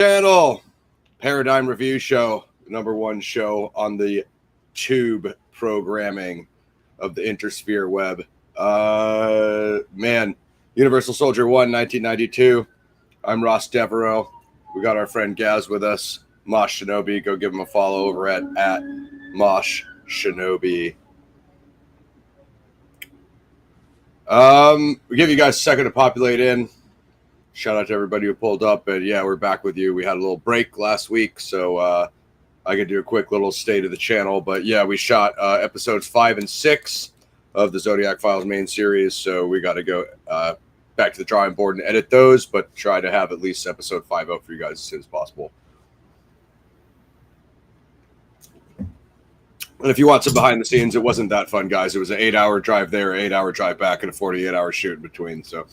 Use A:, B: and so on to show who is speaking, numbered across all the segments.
A: Channel Paradigm Review Show, number one show on the tube programming of the Intersphere web. Universal Soldier 1, 1992. I'm Ross Devereaux. We got our friend Gaz with us, Mosh Shinobi. Go give him a follow over at Mosh Shinobi. We give you guys a second to populate in. Shout out to everybody who pulled up, and yeah, we're back with you. We had a little break last week, so I could do a quick little state of the channel. But yeah, we shot episodes 5 and 6 of the Zodiac Files main series, so we got to go back to the drawing board and edit those, but try to have at least episode 5 out for you guys as soon as possible. And if you want some behind the scenes, it wasn't that fun, guys. It was an 8-hour drive there, 8-hour drive back, and a 48-hour shoot in between. So,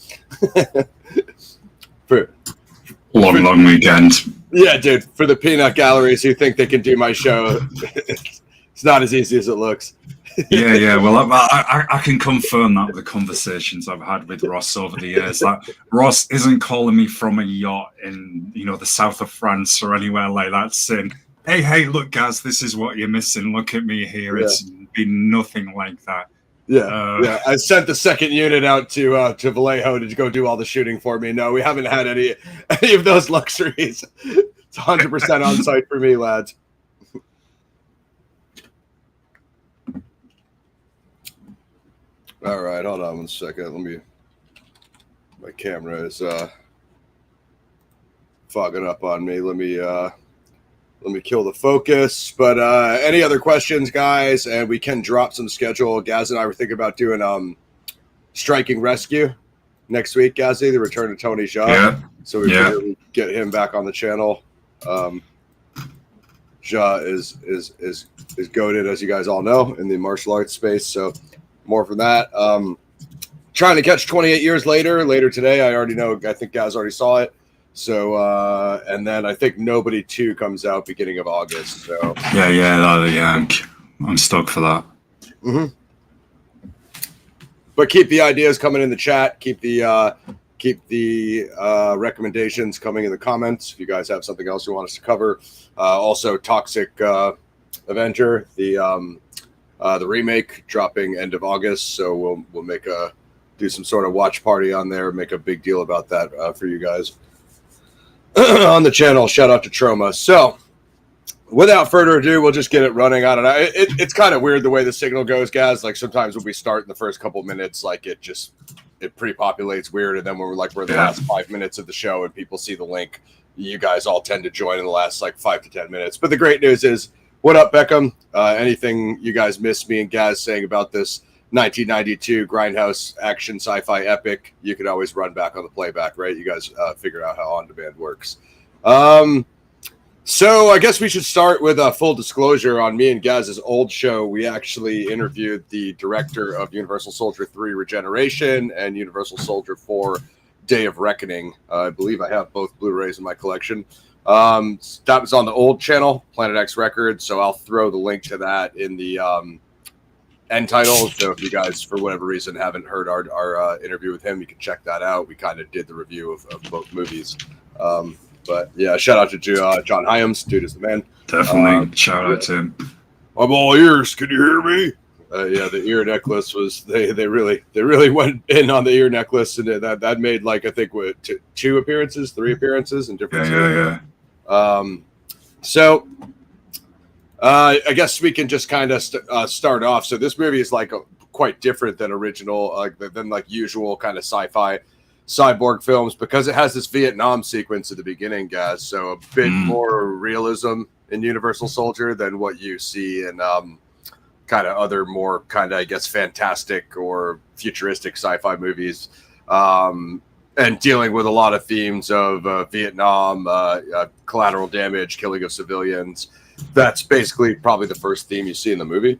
B: long weekend.
A: Yeah, dude. For the peanut galleries who think they can do my show, it's not as easy as it looks.
B: Yeah. Well, I can confirm that with the conversations I've had with Ross over the years. Like, Ross isn't calling me from a yacht in the south of France or anywhere like that, saying, Hey, look, guys, this is what you're missing. Look at me here. Yeah. It's been nothing like that.
A: Yeah. I sent the second unit out to Vallejo to go do all the shooting for me. No, we haven't had any of those luxuries. It's 100% on site for me, lads. All right, hold on one second. My camera is fogging up on me. Let me kill the focus. But any other questions, guys? And we can drop some schedule. Gaz and I were thinking about doing Striking Rescue next week, Gazzy, the return of Tony Jaa.
B: Yeah.
A: So we can get him back on the channel. Jaa is goated, as you guys all know, in the martial arts space. So more from that. Trying to catch 28 Years Later today. I already know. I think Gaz already saw it. So, and then I think Nobody 2 comes out beginning of August. So
B: Yeah. I'm stoked for that.
A: Mm-hmm. But keep the ideas coming in the chat. Keep the recommendations coming in the comments. If you guys have something else you want us to cover, also Toxic Avenger, the remake dropping end of August. So we'll do some sort of watch party on there. Make a big deal about that for you guys. On the channel. Shout out to Troma. So without further ado, we'll just get it running. I don't know. It's kind of weird the way the signal goes, guys. Like sometimes when we start in the first couple minutes, like it pre-populates weird. And then when we're in the last 5 minutes of the show and people see the link, you guys all tend to join in the last 5 to 10 minutes. But the great news is, what up, Beckham? Anything you guys missed me and Gaz saying about this 1992 grindhouse action sci-fi epic, you could always run back on the playback, right? You guys figure out how on-demand works. So I guess we should start with a full disclosure on me and Gaz's old show. We actually interviewed the director of Universal Soldier 3 Regeneration and Universal Soldier 4 Day of Reckoning. I believe I have both Blu-rays in my collection. That was on the old channel, Planet X Records, so I'll throw the link to that in the end title. So if you guys, for whatever reason, haven't heard our interview with him, you can check that out. We kind of did the review of both movies. But yeah, shout out to John Hyams. Dude is the man.
B: Definitely. Shout out to him. I'm
A: all ears. Can you hear me? Yeah, the ear necklace was they really went in on the ear necklace, and that made I think 3 appearances in different.
B: Yeah.
A: So. I guess we can just kind of start off. So this movie is quite different than original, than usual kind of sci-fi cyborg films, because it has this Vietnam sequence at the beginning, guys. So a bit more realism in Universal Soldier than what you see in kind of other more kind of, I guess, fantastic or futuristic sci-fi movies. And dealing with a lot of themes of Vietnam, collateral damage, killing of civilians. That's basically probably the first theme you see in the movie.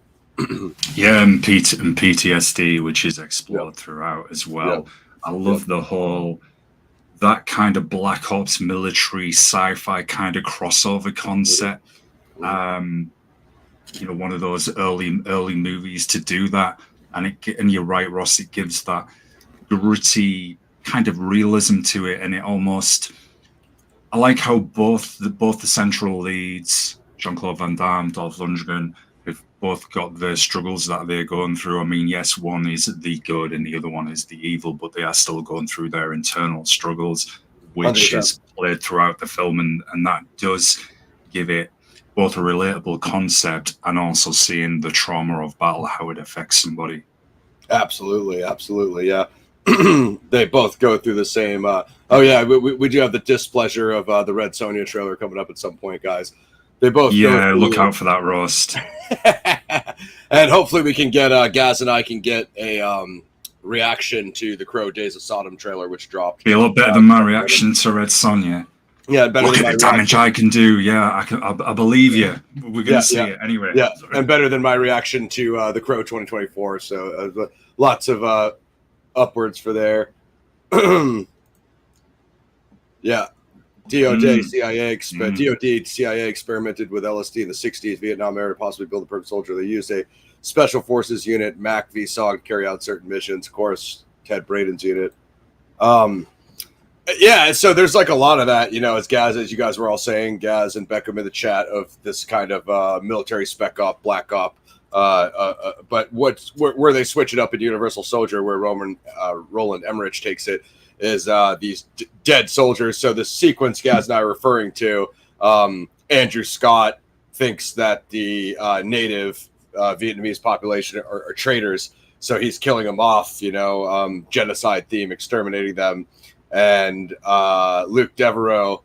B: Yeah, and PTSD, which is explored throughout as well. Yeah. I love the whole, that kind of Black Ops military sci-fi kind of crossover concept. One of those early movies to do that. And you're right, Ross, it gives that gritty kind of realism to it, and it almost I like how both the central leads, Jean-Claude Van Damme, Dolph Lundgren, have both got the struggles that they're going through. I mean, yes, one is the good and the other one is the evil, but they are still going through their internal struggles, which
A: 100%.
B: is played throughout the film, and that does give it both a relatable concept and also seeing the trauma of battle, how it affects somebody.
A: Absolutely, absolutely, yeah. They both go through the same. Oh yeah, we do have the displeasure of the Red Sonja trailer coming up at some point, guys. They both go
B: Yeah,
A: through,
B: look out for that roast.
A: and hopefully we can get Gaz and I can get a reaction to the Crow Days of Sodom trailer, which dropped.
B: Be a lot better than my reaction to Red Sonja.
A: Yeah, better
B: look
A: than
B: at
A: my
B: the damage
A: reaction.
B: I can do. Yeah, I believe you. We're gonna see it anyway.
A: Yeah, and better than my reaction to the Crow 2024. So lots of upwards for there. Yeah, DOD CIA experimented with LSD in the 60s Vietnam era to possibly build a perfect soldier. They used a special forces unit, MAC VSOG, to carry out certain missions. Of course, Ted Braden's unit. Yeah, so there's like a lot of that, as you guys were all saying, Gaz and Beckham in the chat, of this kind of military spec op, black op. But where they switch it up in Universal Soldier, where Roland Emmerich takes it, is these dead soldiers. So the sequence Gaz and I are referring to, Andrew Scott thinks that the native Vietnamese population are traitors, so he's killing them off, genocide theme, exterminating them. And Luke Devereaux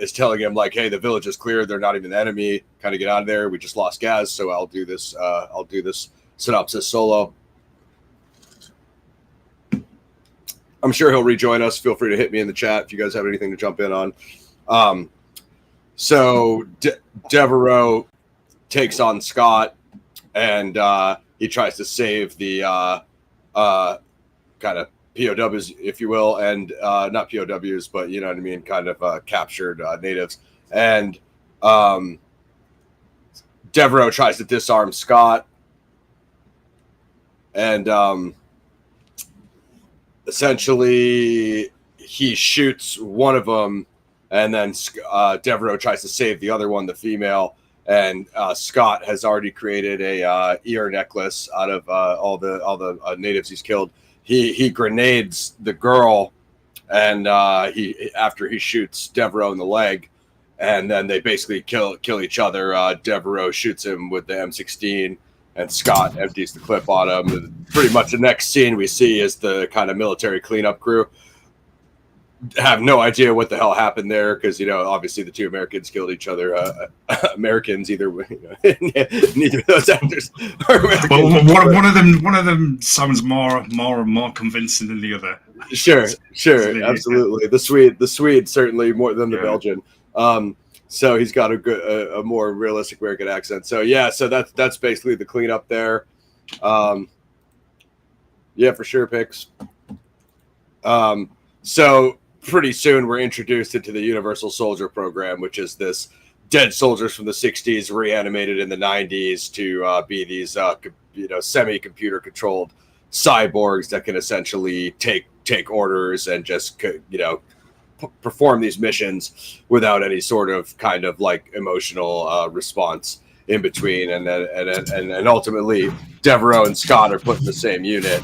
A: is telling him, like, hey, the village is clear, they're not even the enemy, kind of get out of there, we just lost Gaz, so I'll do this synopsis solo. I'm sure he'll rejoin us. Feel free to hit me in the chat if you guys have anything to jump in on. So Devereaux takes on Scott, and he tries to save the kind of POWs, if you will, and not POWs, but you know what I mean, kind of captured natives. And Devereaux tries to disarm Scott, and essentially he shoots one of them, and then Devereaux tries to save the other one, the female. And Scott has already created a ear necklace out of all the natives he's killed. He grenades the girl, and after he shoots Devereaux in the leg, and then they basically kill each other. Devereaux shoots him with the M16, and Scott empties the clip on him. And pretty much the next scene we see is the kind of military cleanup crew. Have no idea what the hell happened there, because obviously the two Americans killed each other. Americans, either way, neither of those actors are Americans.
B: Well, one of them sounds more convincing than the other.
A: Sure, absolutely. The Swede certainly more than the Belgian. So he's got a more realistic American accent. So yeah, so that's basically the cleanup there. Yeah, for sure, Pix. So pretty soon we're introduced into the Universal Soldier program, which is this dead soldiers from the 60s reanimated in the 90s to be these semi-computer controlled cyborgs that can essentially take orders and just perform these missions without any sort of kind of like emotional response in between. And ultimately Devereaux and Scott are put in the same unit.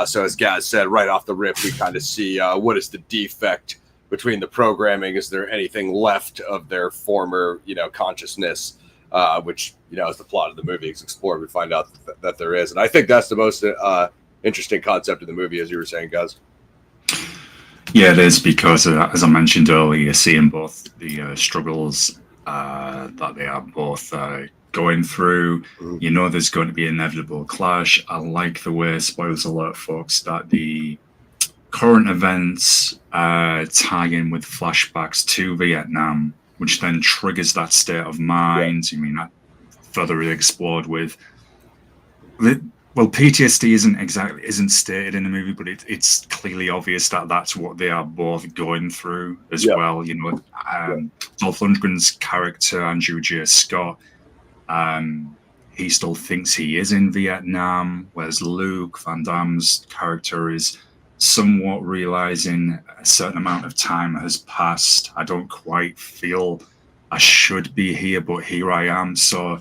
A: So as Gaz said, right off the rip, we kind of see what is the defect between the programming. Is there anything left of their former, consciousness, which, as the plot of the movie is explored, we find out that there is. And I think that's the most interesting concept of the movie, as you were saying, Gaz.
B: Yeah, it is, because as I mentioned earlier, seeing both the struggles that they are both going through, there's going to be an inevitable clash. I like the way, spoilers alert, folks, that the current events tie in with flashbacks to Vietnam, which then triggers that state of mind. I mean, that further explored with. Well, PTSD isn't stated in the movie, but it's clearly obvious that that's what they are both going through as well. Dolph Lundgren's character, Andrew J. Scott, he still thinks he is in Vietnam, whereas Luke Van Damme's character is somewhat realizing a certain amount of time has passed. I don't quite feel I should be here, but here I am. So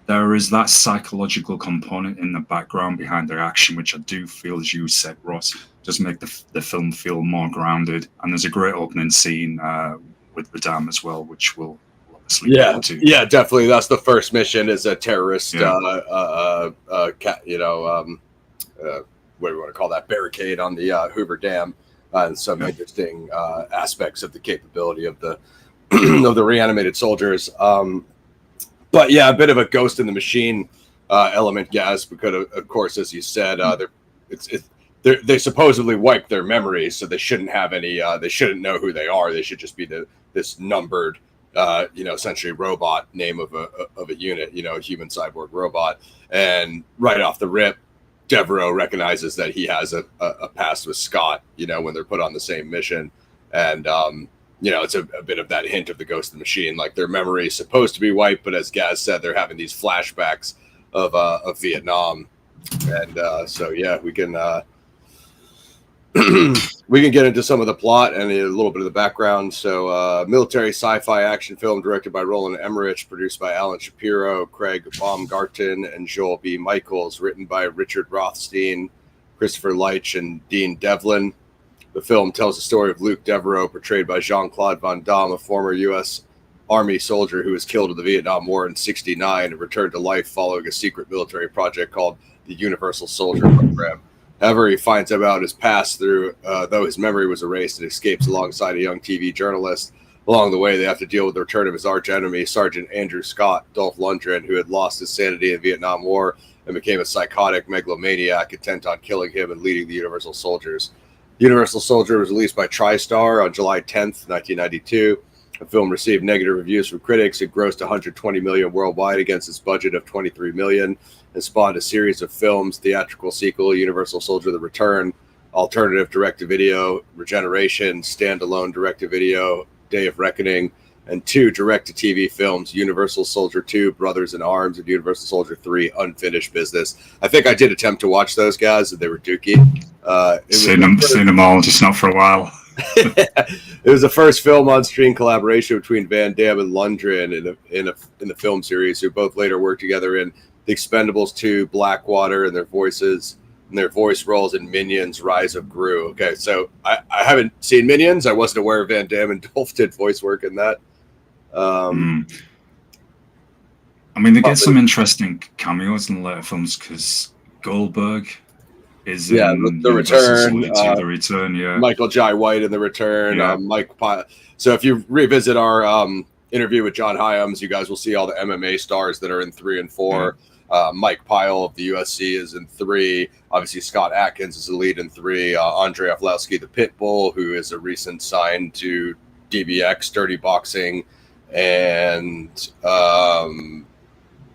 B: there is that psychological component in the background behind their action, which I do feel, as you said, Ross, does make the film feel more grounded. And there's a great opening scene with the dam as well, which we'll obviously get into.
A: Yeah, definitely. That's the first mission, is a terrorist, what do you want to call that, barricade on the Hoover Dam, and some interesting aspects of the capability of the of the reanimated soldiers. But yeah, a bit of a ghost in the machine element, Gaz, because of course, as you said, they supposedly wiped their memories, so they shouldn't have any. They shouldn't know who they are. They should just be this numbered, essentially robot name of a unit, a human cyborg robot. And right off the rip, Devereaux recognizes that he has a past with Scott, when they're put on the same mission. And, it's a bit of that hint of the ghost of the machine. Like, their memory is supposed to be wiped, but as Gaz said, they're having these flashbacks of Vietnam. And so, yeah, we can we can get into some of the plot and a little bit of the background. So, military sci-fi action film directed by Roland Emmerich, produced by Alan Shapiro, Craig Baumgarten, and Joel B. Michaels, written by Richard Rothstein, Christopher Leitch, and Dean Devlin. The film tells the story of Luke Devereaux, portrayed by Jean-Claude Van Damme, a former U.S. Army soldier who was killed in the Vietnam War in '69 and returned to life following a secret military project called the Universal Soldier Program. However, he finds out about his past though his memory was erased, and escapes alongside a young TV journalist. Along the way, they have to deal with the return of his arch enemy, Sergeant Andrew Scott, Dolph Lundgren, who had lost his sanity in the Vietnam War and became a psychotic megalomaniac intent on killing him and leading the Universal Soldiers. Universal Soldier was released by TriStar on July 10th, 1992. The film received negative reviews from critics. It grossed $120 million worldwide against its budget of $23 million, and spawned a series of films: theatrical sequel, Universal Soldier: The Return, alternative direct-to-video, Regeneration, standalone direct-to-video, Day of Reckoning, and 2 direct-to-TV films: Universal Soldier 2, Brothers in Arms, and Universal Soldier 3, Unfinished Business. I think I did attempt to watch those, guys, and they were dookie.
B: Seen them all, just not for a while.
A: It was the first film on-screen collaboration between Van Damme and Lundgren in the film series, who both later worked together in The Expendables 2, Blackwater, and their voice roles in Minions: Rise of Gru. Okay, so I haven't seen Minions. I wasn't aware Van Damme and Dolph did voice work in that.
B: I mean, they get some interesting cameos in the later films, because Goldberg is in
A: The Return.
B: The Return, yeah.
A: Michael Jai White in The Return. So if you revisit our interview with John Hyams, you guys will see all the MMA stars that are in 3 and 4. Mike Pyle of the USC is in 3. Obviously, Scott Atkins is the lead in 3. Andrei Arlovsky, the Pitbull, who is a recent sign to DBX, Dirty Boxing, and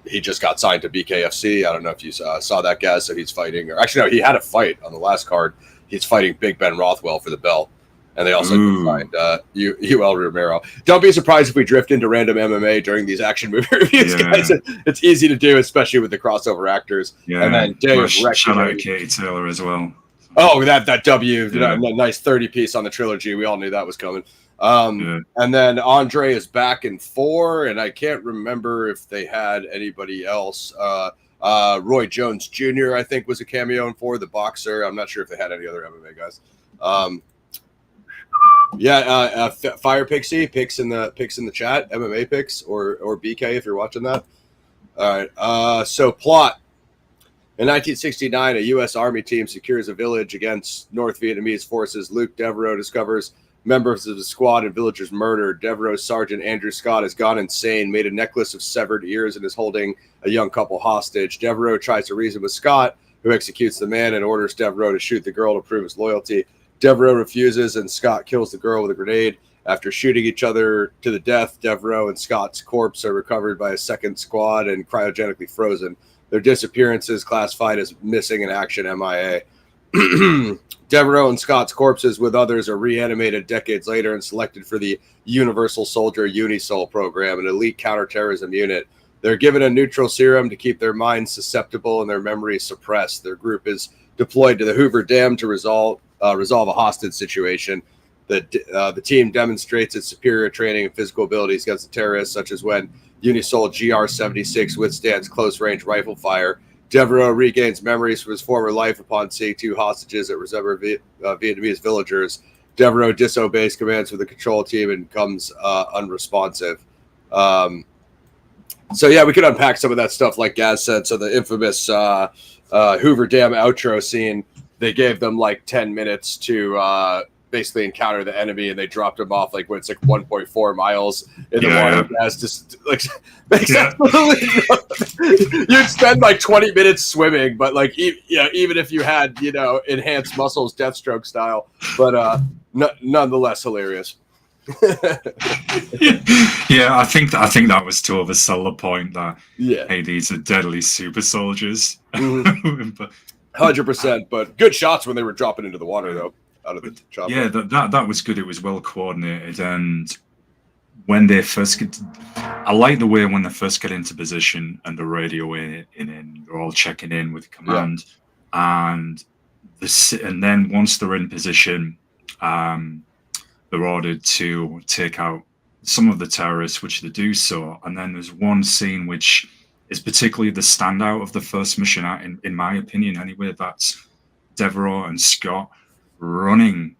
A: he just got signed to BKFC. I don't know if you saw that, guy. So he's fighting, or actually, no, he had a fight on the last card. He's fighting Big Ben Rothwell for the belt. And they also signed UL Romero. Don't be surprised if we drift into random MMA during these action movie reviews, guys. It's easy to do, especially with the crossover actors.
B: Yeah.
A: And then Day of Reckoning.
B: Shout out Katie Taylor as well.
A: Oh, that W, nice 30 piece on the trilogy. We all knew that was coming. And then Andre is back in 4, and I can't remember if they had anybody else. Roy Jones Jr., I think, was a cameo in 4, the boxer. I'm not sure if they had any other MMA guys. Fire Pixie picks in the chat, MMA picks, or BK if you're watching that. All right. So plot. In 1969, a U.S. Army team secures a village against North Vietnamese forces. Luke Devereaux discovers members of the squad and villagers murdered. Devereaux's Sergeant Andrew Scott has gone insane, made a necklace of severed ears, and is holding a young couple hostage. Devereaux tries to reason with Scott, who executes the man and orders Devereaux to shoot the girl to prove his loyalty. Devereaux refuses, and Scott kills the girl with a grenade. After shooting each other to the death, Devereaux and Scott's corpse are recovered by a second squad and cryogenically frozen. Their disappearances classified as missing in action, MIA. Devereaux and Scott's corpses with others are reanimated decades later and selected for the Universal Soldier Unisol program, an elite counterterrorism unit. They're given a neutral serum to keep their minds susceptible and their memories suppressed. Their group is deployed to the Hoover Dam to resolve resolve a hostage situation. The team demonstrates its superior training and physical abilities against the terrorists, such as when Unisol GR-76 withstands close-range rifle fire. Devereaux regains memories from his former life upon seeing 2 hostages that resemble Vietnamese villagers. Devereaux disobeys commands from the control team and becomes unresponsive. So yeah, we could unpack some of that stuff, like Gaz said. So the infamous Hoover Dam outro scene, they gave them like 10 minutes to basically encounter the enemy, and they dropped them off like 1.4 miles in the water. Gaz just like makes absolutely nothing. You'd spend like 20 minutes swimming, but like even if you had enhanced muscles, Deathstroke style, but nonetheless hilarious.
B: Yeah, I think that was to oversell the point that hey, these are deadly super soldiers.
A: 100%, but good shots when they were dropping into the water though, out of the chopper.
B: Yeah, that was good. It was well coordinated, and when they first get, I like the way when they first get into position and the radio in, they're all checking in with command, and then once they're in position, they're ordered to take out some of the terrorists, which they do so. And then there's one scene which is particularly the standout of the first mission, in my opinion anyway. That's Devereaux and Scott running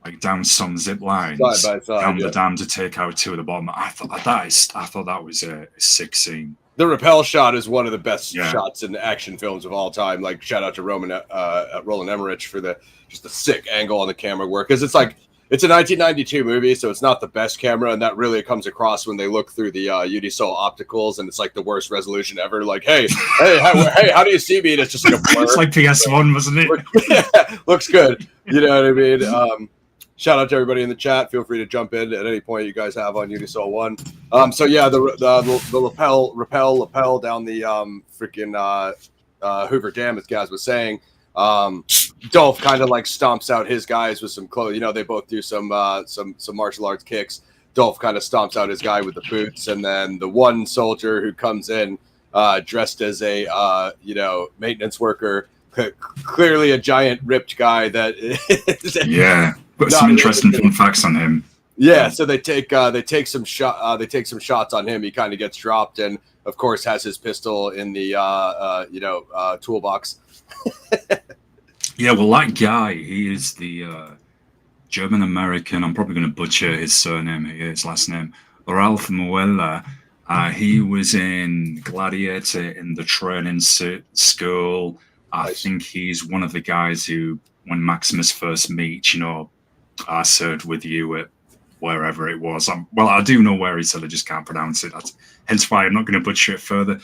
B: like down some zip lines down the dam to take out 2 at the bottom. I thought that was a sick scene.
A: The rappel shot is one of the best shots in action films of all time. Like, shout out to Roland Emmerich for just the sick angle on the camera work, because it's like, it's a 1992 movie, so it's not the best camera, and that really comes across when they look through the Unisol opticals, and it's like the worst resolution ever. Like, hey, how do you see me? And it's just like a blur.
B: It's like PS1, wasn't it?
A: Yeah, looks good. You know what I mean? Shout out to everybody in the chat. Feel free to jump in at any point you guys have on Unisol 1. So yeah, the rappel down the freaking Hoover Dam, as Gaz was saying. Dolph kind of like stomps out his guys with some clothes. They both do some martial arts kicks. Dolph kind of stomps out his guy with the boots, and then the one soldier who comes in dressed as a maintenance worker, clearly a giant ripped guy that
B: got some interesting fun facts on him.
A: Yeah, so they take some shots on him. He kind of gets dropped, and of course has his pistol in the toolbox.
B: Yeah, well, that guy, he is the German American. I'm probably going to butcher his surname here, his last name, Ralph Muella. He was in Gladiator in the training school. I think he's one of the guys who, when Maximus first meets, I served with you at wherever it was. I do know where he said, I just can't pronounce it. Hence why I'm not going to butcher it further.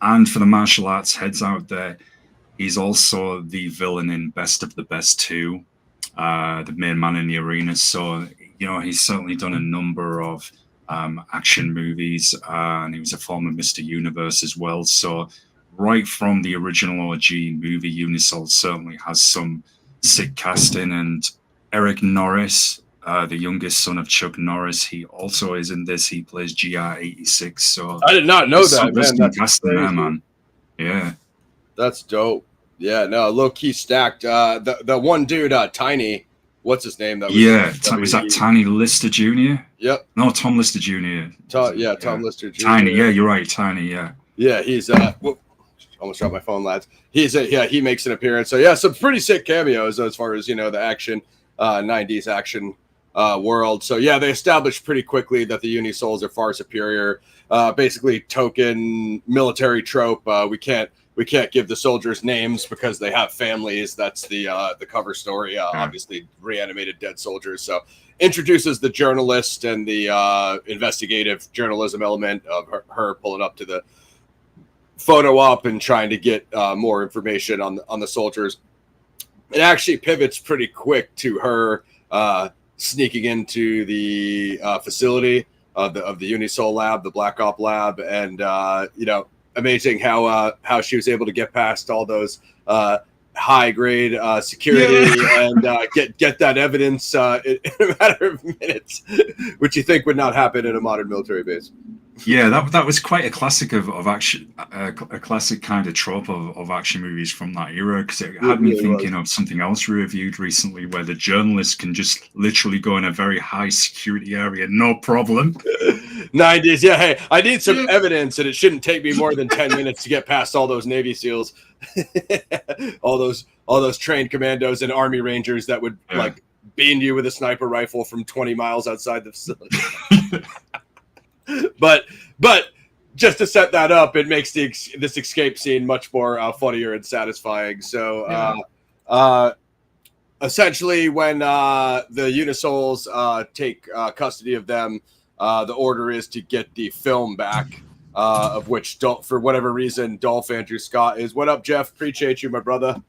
B: And for the martial arts heads out there, he's also the villain in Best of the Best 2, the main man in the arena. So, he's certainly done a number of action movies, and he was a former Mr. Universe as well. So right from the original OG movie, Unisol certainly has some sick casting. And Eric Norris, the youngest son of Chuck Norris, he also is in this. He plays GR-86. So
A: I did not know that, man. That's
B: casting there, man. Yeah.
A: That's dope. Yeah, no, low key stacked. The one dude, Tiny, what's his name?
B: Was that Tiny Lister Jr.?
A: Yep.
B: No, Tom Lister Jr.
A: Tom Lister Jr.
B: Tiny, yeah, you're right, Tiny, yeah.
A: Yeah, he's almost dropped my phone, lads. He makes an appearance. So yeah, some pretty sick cameos as far as the action, 90s action world. So yeah, they established pretty quickly that the Unisols are far superior. Basically, token military trope. We can't give the soldiers names because they have families. That's the cover story. Obviously, reanimated dead soldiers. So introduces the journalist and the investigative journalism element of her pulling up to the photo op and trying to get more information on the soldiers. It actually pivots pretty quick to her sneaking into the facility of the Unisol lab, the Black Op lab, and amazing how she was able to get past all those high grade security and get that evidence in a matter of minutes, which you think would not happen in a modern military base.
B: Yeah, that was quite a classic of action, a classic kind of trope of action movies from that era, because it
A: It
B: had me
A: really was.
B: thinking of something else we reviewed recently, where the journalist can just literally go in a very high security area, no problem.
A: 90s. Yeah. Hey, I need some
B: Yeah,
A: evidence, and it shouldn't take me more than 10 minutes to get past all those Navy SEALs, all those trained commandos and Army Rangers that would
B: yeah,
A: like beam you with a sniper rifle from 20 miles outside the facility. But just to set that up, it makes this escape scene much more funnier and satisfying. So
B: yeah,
A: uh, essentially, when the Unisouls take custody of them, the order is to get the film back. Of which, for whatever reason, Dolph Andrew Scott is. What up, Jeff? Appreciate you, my brother.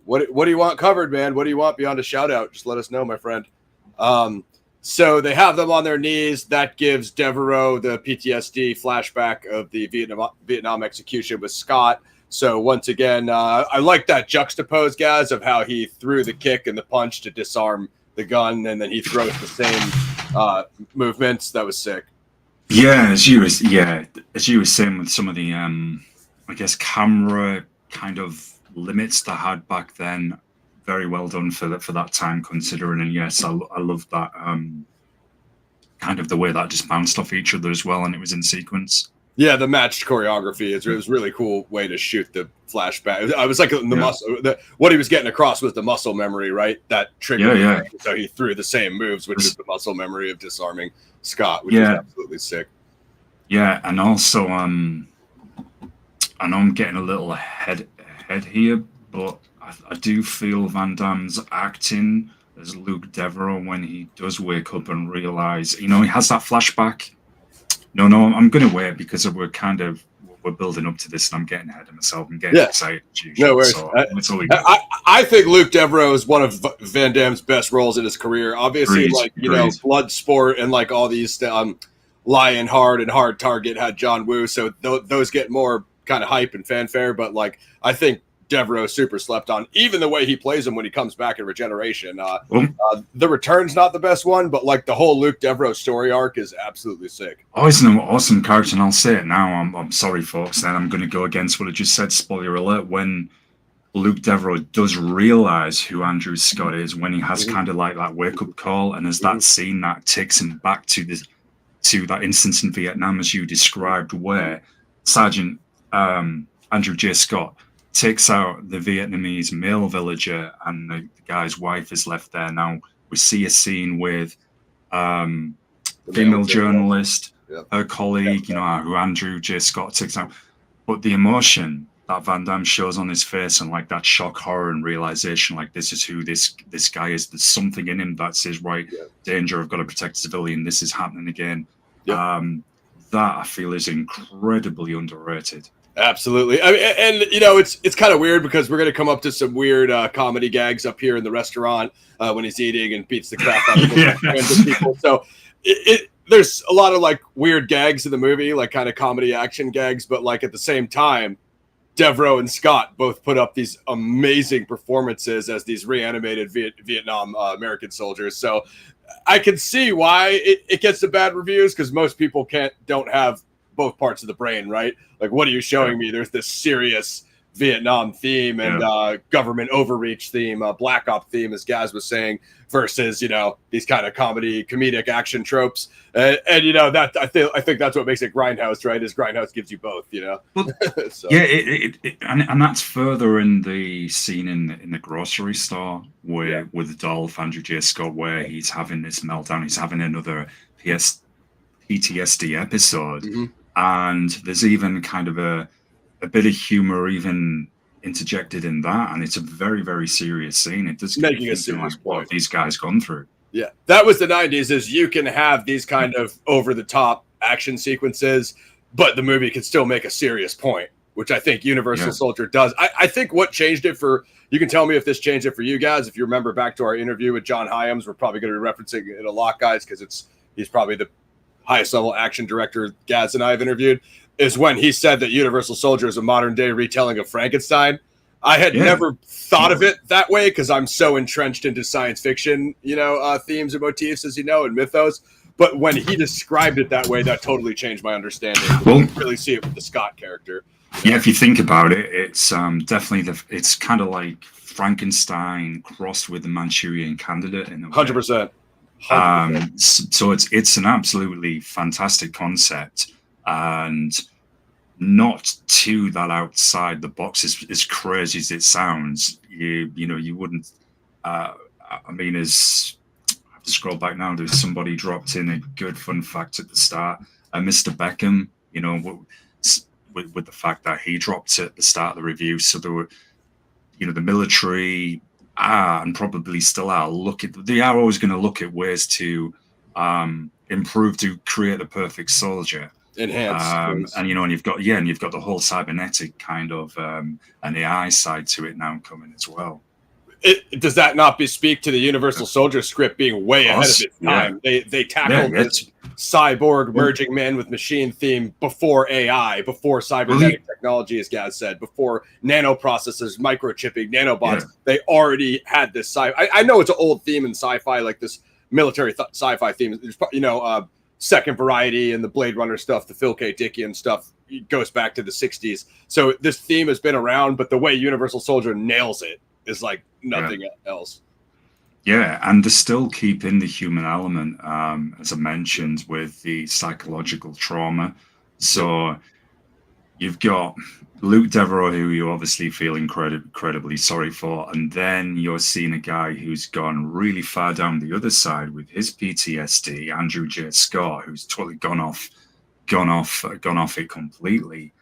A: What do you want covered, man? What do you want beyond a shout out? Just let us know, my friend. So they have them on their knees. That gives Devereaux the PTSD flashback of the Vietnam execution with Scott. So once again, I like that juxtapose, guys, of how he threw the kick and the punch to disarm the gun, and then he throws the same movements. That was sick.
B: yeah. As you were saying with some of the I guess camera kind of limits they had back then. Very well done for that time considering, and yes, I love that kind of the way that just bounced off each other as well, and it was in sequence.
A: Yeah, the matched choreography. It was really cool way to shoot the flashback. I was like the muscle. What he was getting across was the muscle memory, right? That triggered.
B: Yeah.
A: So he threw the same moves, which is the muscle memory of disarming Scott, which is absolutely sick.
B: Yeah, and also I know I'm getting a little ahead here, but I do feel Van Damme's acting as Luke Devereaux when he does wake up and realize, he has that flashback. No, I'm going to wait because we're building up to this, and I'm getting ahead of myself and getting excited.
A: No worries.
B: So
A: I think Luke Devereaux is one of Van Damme's best roles in his career. Obviously, Bloodsport and like all these Lion Hard and Hard Target had John Woo, so those get more kind of hype and fanfare. But like, I think Devereaux super slept on. Even the way he plays him when he comes back in Regeneration. The Return's not the best one, but like the whole Luke Devereaux story arc is absolutely sick.
B: Oh, he's an awesome character, and I'll say it now. I'm sorry, folks. Then I'm going to go against what I just said. Spoiler alert: when Luke Devereaux does realize who Andrew Scott is, when he has kind of like that wake up call, and there's that scene that takes him back to that instance in Vietnam, as you described, where Sergeant Andrew J. Scott takes out the Vietnamese male villager, and the guy's wife is left there. Now we see a scene with female journalist, her colleague, who Andrew J. Scott takes out. But the emotion that Van Damme shows on his face, and like that shock, horror, and realization, like this is who this guy is. There's something in him that says, right, danger, I've got to protect a civilian. This is happening again. That I feel is incredibly underrated.
A: Absolutely. I mean, and it's kind of weird because we're going to come up to some weird comedy gags up here in the restaurant when he's eating and beats the crap out of people. So there's a lot of like weird gags in the movie, like kind of comedy action gags, but like at the same time, Devereaux and Scott both put up these amazing performances as these reanimated Vietnam American soldiers. So I can see why it gets the bad reviews, because most people don't have both parts of the brain, right? Like, what are you showing me? There's this serious Vietnam theme and government overreach theme, Black Op theme, as Gaz was saying, versus these kind of comedic action tropes, and that I think that's what makes it grindhouse, right? Is grindhouse gives you both,
B: Well,
A: so.
B: And that's further in the scene in the grocery store where with Dolph Andrew J. Scott, where he's having this meltdown, he's having another PTSD episode, and there's even kind of a bit of humor even interjected in that, and it's a very, very serious scene. It does
A: making a serious point.
B: What these guys gone through.
A: Yeah, that was the 90s. Is you can have these kind of over the top action sequences, but the movie can still make a serious point, which I think Universal Soldier does. I think what changed it for, you can tell me if this changed it for you guys. If you remember back to our interview with John Hyams, we're probably going to be referencing it a lot, guys, because he's probably the highest level action director Gaz and I have interviewed, is when he said that Universal Soldier is a modern day retelling of Frankenstein. I had never thought of it that way because I'm so entrenched into science fiction, themes and motifs, as and mythos. but when he described it that way, that totally changed my understanding.
B: Well,
A: you really see it with the Scott character.
B: Yeah, if you think about it, it's definitely it's kind of like Frankenstein crossed with the Manchurian Candidate in a way.
A: 100%.
B: So it's an absolutely fantastic concept, and not too that outside the box. As crazy as it sounds, you wouldn't. I mean, as I have to scroll back now. There's somebody dropped in a good fun fact at the start. Mr. Beckham, with the fact that he dropped it at the start of the review. So there were, the military are and probably still are they are always going to look at ways to improve, to create the perfect soldier.
A: Enhance.
B: And you've got the whole cybernetic kind of an AI side to it now coming as well.
A: Does that not bespeak to the Universal Soldier script being way ahead of its time?
B: Yeah.
A: They tackled this cyborg merging man with machine theme before AI, before cybernetic technology, as Gaz said, before nanoprocessors, microchipping, nanobots. Yeah. They already had this I know it's an old theme in sci-fi, like this military sci-fi theme. There's, Second Variety and the Blade Runner stuff, the Phil K. Dickian stuff goes back to the 60s. So this theme has been around, but the way Universal Soldier nails it is like nothing else.
B: Yeah, and they're still keeping the human element, as I mentioned, with the psychological trauma. So you've got Luke Devereaux, who you obviously feel incredibly sorry for, and then you're seeing a guy who's gone really far down the other side with his PTSD, Andrew J. Scott, who's totally gone off it completely.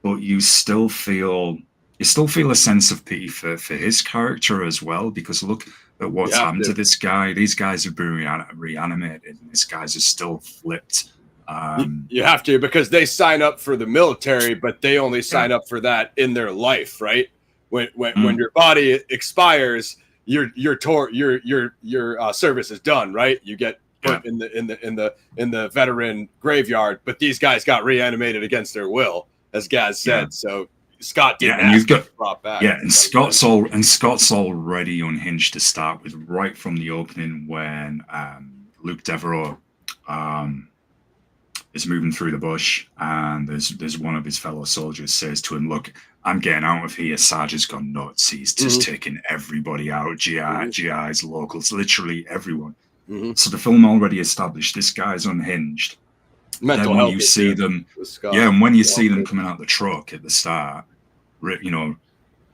B: But you still feel a sense of pity for his character as well, because look at what's happened to this guy. These guys have been reanimated, and these guys are still flipped.
A: You have to, because they sign up for the military, but they only sign up for that in their life, right? When your body expires, your service is done, right? You get put in the veteran graveyard, but these guys got reanimated against their will, as Gaz said. So Scott didn't ask to be brought back.
B: Yeah, and Scott's already unhinged to start with, right from the opening when Luke Devereaux is moving through the bush, and there's one of his fellow soldiers says to him, "Look, I'm getting out of here. Sarge has gone nuts. He's just taking everybody out, GIs, locals, literally everyone." So the film already established this guy's unhinged.
A: Mental
B: then when
A: health
B: you see them, and when you see them coming out the truck at the start,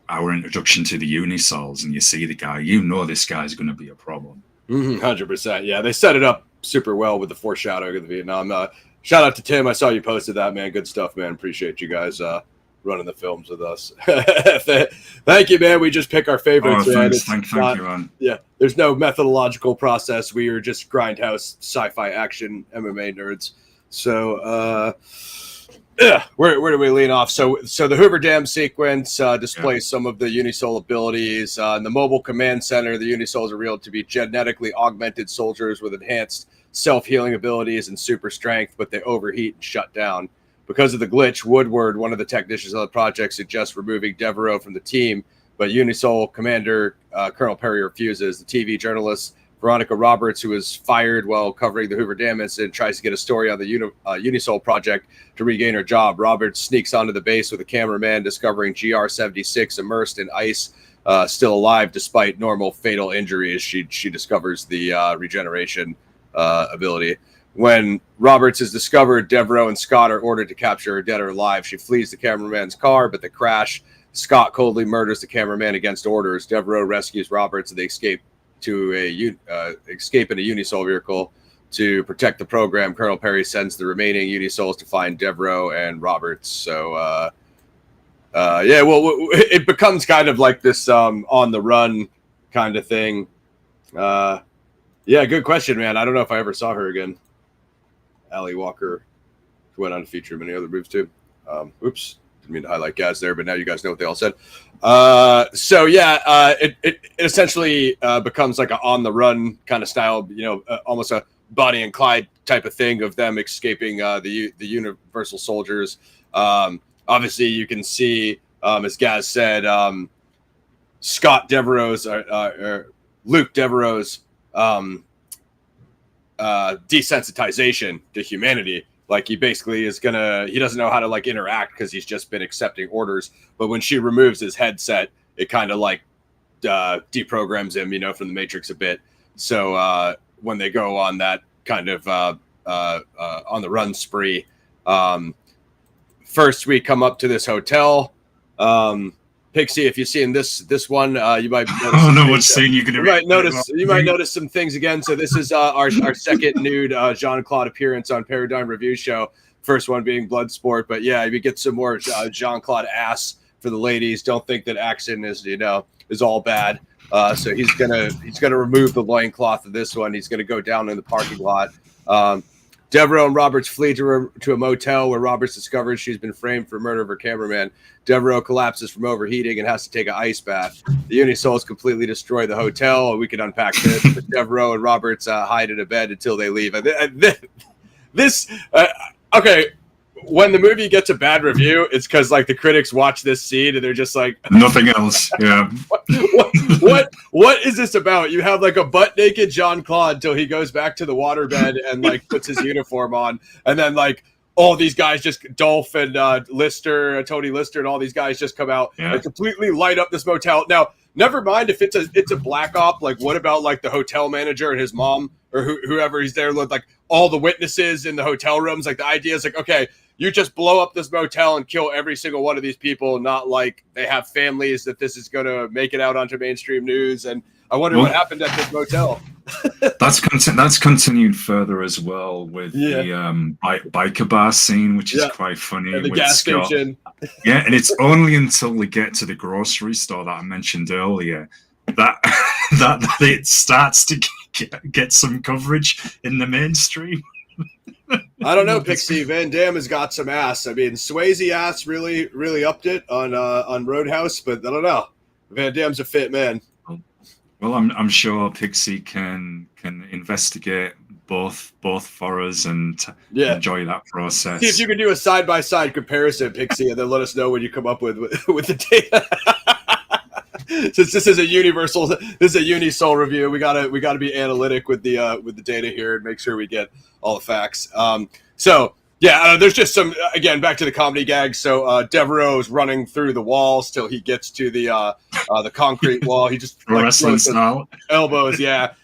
B: our introduction to the Unisols, and you see the guy, this guy's going to be a problem.
A: 100%. Yeah, they set it up super well with the foreshadowing of the Vietnam. Shout out to Tim. I saw you posted that, man. Good stuff, man. Appreciate you guys running the films with us. Thank you, man. We just pick our favorites.
B: Thank you, man.
A: Yeah, there's no methodological process. We are just grindhouse sci-fi action MMA nerds. So, where do we lean off? So the Hoover Dam sequence displays some of the Unisol abilities. In the mobile command center, the Unisols are revealed to be genetically augmented soldiers with enhanced self-healing abilities and super strength, but they overheat and shut down. Because of the glitch, Woodward, one of the technicians on the project, suggests removing Devereaux from the team, but Unisol Commander Colonel Perry refuses. The TV journalist Veronica Roberts, who was fired while covering the Hoover Dam incident, tries to get a story on the Unisol project to regain her job. Roberts sneaks onto the base with a cameraman, discovering GR-76 immersed in ice, still alive despite normal fatal injuries. She discovers the regeneration ability. When Roberts is discovered, Devereaux and Scott are ordered to capture her dead or alive. She flees the cameraman's car, but they crash. Scott coldly murders the cameraman against orders. Devereaux rescues Roberts, and they escape in a Unisol vehicle to protect the program. Colonel Perry sends the remaining Unisols to find Devereaux and Roberts. So, it becomes kind of like this on the run kind of thing. Good question, man. I don't know if I ever saw her again. Allie Walker went on to feature many other movies too. Oops, didn't mean to highlight Gaz there, but now you guys know what they all said. It essentially becomes like an on the run kind of style, almost a Bonnie and Clyde type of thing of them escaping the Universal soldiers. Obviously, you can see, as Gaz said, Scott Devereaux's, Luke Devereaux's desensitization to humanity. Like he basically he doesn't know how to like interact because he's just been accepting orders. But when she removes his headset, it kind of like deprograms him, from the Matrix a bit. So when they go on that kind of on the run spree, first we come up to this hotel. Pixie, if you've seen this one, you might.
B: I don't know what scene you're gonna.
A: You might notice some things again. So this is our second nude Jean-Claude appearance on Paradigm Review Show. First one being Bloodsport, but yeah, you get some more Jean-Claude ass for the ladies. Don't think that action is all bad. So he's gonna remove the loincloth of this one. He's gonna go down in the parking lot. Devereaux and Roberts flee to a motel where Roberts discovers she's been framed for murder of her cameraman. Devereaux collapses from overheating and has to take an ice bath. The Unisouls completely destroy the hotel. We can unpack this. But Devereaux and Roberts hide in a bed until they leave. Okay. When the movie gets a bad review, it's because like the critics watch this scene and they're just like
B: nothing else. Yeah.
A: What is this about? You have like a butt naked Jean-Claude till he goes back to the waterbed and like puts his uniform on, and then like all these guys just Dolph and Lister, Tony Lister, and all these guys just come out and completely light up this motel. Now, never mind if it's a black op. Like, what about like the hotel manager and his mom or whoever he's there with, like all the witnesses in the hotel rooms? Like the idea is like, okay, you just blow up this motel and kill every single one of these people, not like they have families that this is going to make it out onto mainstream news. And I wonder what happened at this motel.
B: That's continued further as well with the biker bar scene, which is quite funny.
A: And the gas station.
B: Yeah, and it's only until we get to the grocery store that I mentioned earlier that it starts to get some coverage in the mainstream.
A: I don't know, Pixie. Van Damme has got some ass. I mean, Swayze ass really, really upped it on Roadhouse, but I don't know. Van Damme's a fit man.
B: Well, I'm sure Pixie can investigate both for us and enjoy that process.
A: See if you can do a side-by-side comparison, Pixie, and then let us know what you come up with the data. Since this is a Unisoul review, we gotta be analytic with the data here and make sure we get all the facts. There's just some, again, back to the comedy gags. So Devereaux's running through the walls till he gets to the concrete wall. He just
B: wrestling style
A: elbows. Yeah.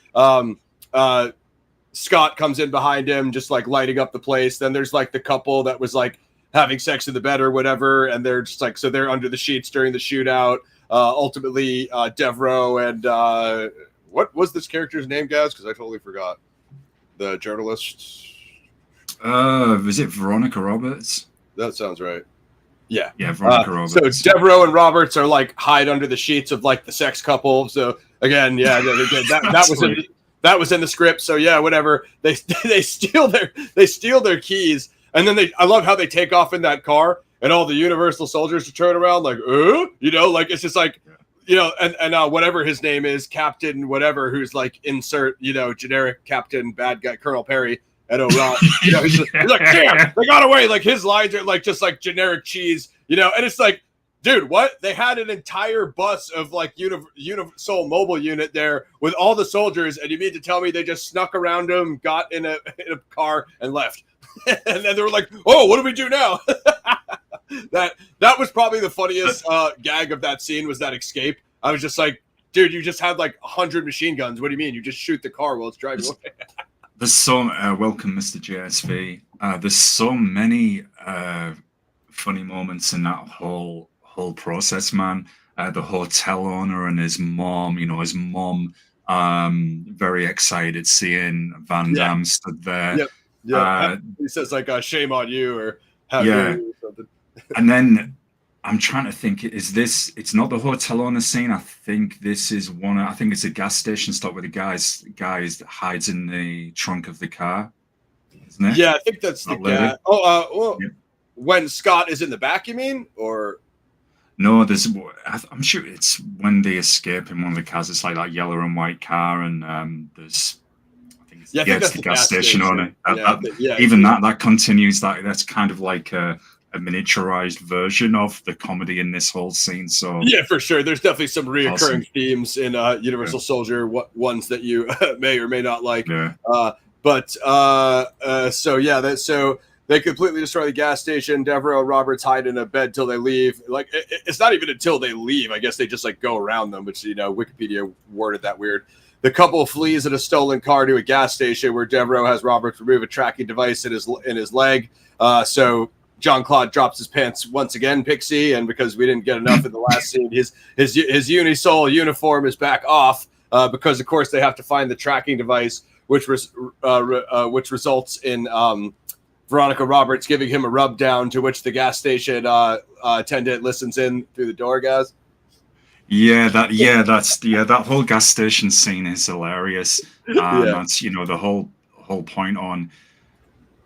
A: Scott comes in behind him, just like lighting up the place. Then there's like the couple that was like having sex in the bed or whatever, and they're just like, so they're under the sheets during the shootout. Ultimately, Devereaux and what was this character's name, guys? Because I totally forgot. The journalist.
B: Was it Veronica Roberts?
A: That sounds right. Yeah.
B: Yeah, Veronica Roberts.
A: So Devereaux and Roberts are like hide under the sheets of like the sex couple. So again, that was in the script. So yeah, whatever. They steal their keys, and then I love how they take off in that car, and all the Universal soldiers turn around like, like it's just like, and whatever his name is, Captain whatever, who's like insert, generic Captain bad guy, Colonel Perry. At O'Rourke, he's like, damn, they got away. Like his lines are like just like generic cheese, and it's like, dude, what? They had an entire bus of like Unisoul mobile unit there with all the soldiers, and you mean to tell me they just snuck around them, got in a car, and left? And then they were like, oh, what do we do now? That was probably the funniest gag of that scene, was that escape. I was just like, dude, you just had like 100 machine guns. What do you mean? You just shoot the car while it's driving away.
B: There's so welcome, Mr. JSV. There's so many funny moments in that whole process, man. The hotel owner and his mom, his mom, very excited seeing Van Damme stood there.
A: Yep. Yeah. He says like, "Shame on you," or "How dare you," or something.
B: And then I'm trying to think, it's not the hotel owner scene. I think this is I think it's a gas station stop where the guys that hides in the trunk of the car, isn't it?
A: Yeah, I think that's the guy. When Scott is in the back, you mean? Or
B: no, I'm sure it's when they escape in one of the cars. It's like that yellow and white car, and there's, I think it's the gas station owner. Even that continues. That's kind of like a miniaturized version of the comedy in this whole scene. So
A: yeah, for sure, there's definitely some reoccurring themes in Universal Soldier, ones that you may or may not like.
B: Yeah.
A: But so they completely destroy the gas station. Devereaux and Roberts hide in a bed till they leave. Like it's not even until they leave. I guess they just like go around them, which Wikipedia worded that weird. The couple flees in a stolen car to a gas station where Devereaux has Roberts remove a tracking device in his leg. So Jean-Claude drops his pants once again, Pixie, and because we didn't get enough in the last scene, his Unisol uniform is back off because of course they have to find the tracking device, which results in Veronica Roberts giving him a rub down, to which the gas station attendant listens in through the door, guys.
B: That whole gas station scene is hilarious. That's the whole point on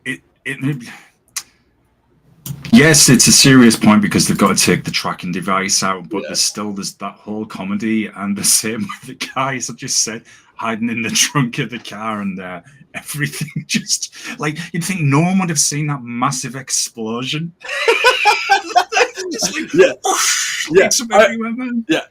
B: it. Yes, it's a serious point because they've got to take the tracking device out, but there's that whole comedy, and the same with the guys I just said hiding in the trunk of the car, and everything just like you'd think no one would have seen that massive explosion.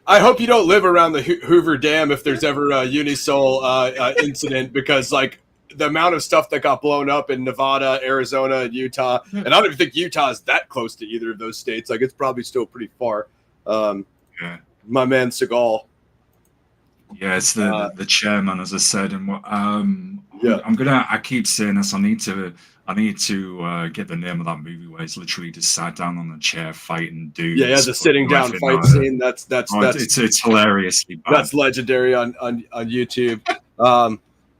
B: I hope you don't live around the Hoover Dam if there's ever a Unisol incident, because like the amount of stuff that got blown up in Nevada, Arizona, and Utah, and I don't even think Utah is that close to either of those states. Like it's probably still pretty far. My man Seagal. Yeah, it's the chairman, as I said, and I keep saying this. I need to get the name of that movie where he's literally just sat down on the chair fighing dudes.
A: Yeah, the sitting down fight scene. That's
B: it's hilariously bad.
A: That's legendary on YouTube.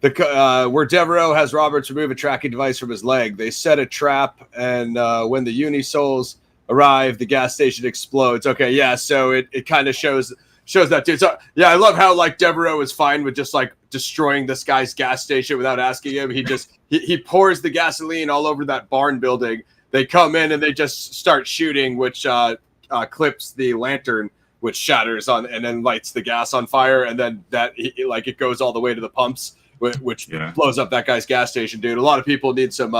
A: Where Devereaux has Roberts remove a tracking device from his leg. They set a trap, and when the Unisols arrive, the gas station explodes. Okay, yeah, so it kind of shows that dude. So yeah, I love how like Devereaux is fine with just like destroying this guy's gas station without asking him. He pours the gasoline all over that barn building. They come in and they just start shooting, which clips the lantern, which shatters on and then lights the gas on fire, and then it goes all the way to the pumps, which blows up that guy's gas station, dude. A lot of people need some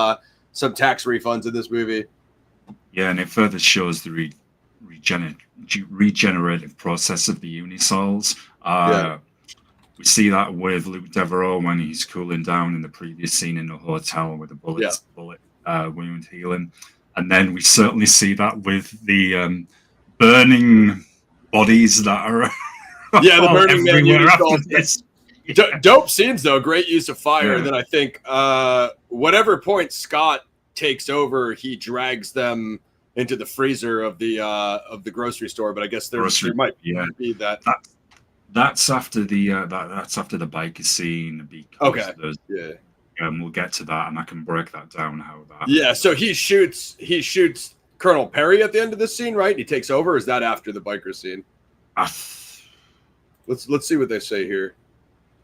A: tax refunds in this movie.
B: Yeah, and it further shows the regenerative process of the Unisols. We see that with Luke Devereaux when he's cooling down in the previous scene in the hotel with a bullet wound healing. And then we certainly see that with the burning bodies that are
A: the burning man
B: Unisols.
A: Dope scenes though, great use of fire. And then I think whatever point Scott takes over, he drags them into the freezer of the grocery store. But I guess there might be that.
B: That's after the biker scene.
A: Okay.
B: We'll get to that, and I can break that down. How that.
A: Yeah. So he shoots Colonel Perry at the end of this scene, right? He takes over. Or is that after the biker scene? Let's see what they say here.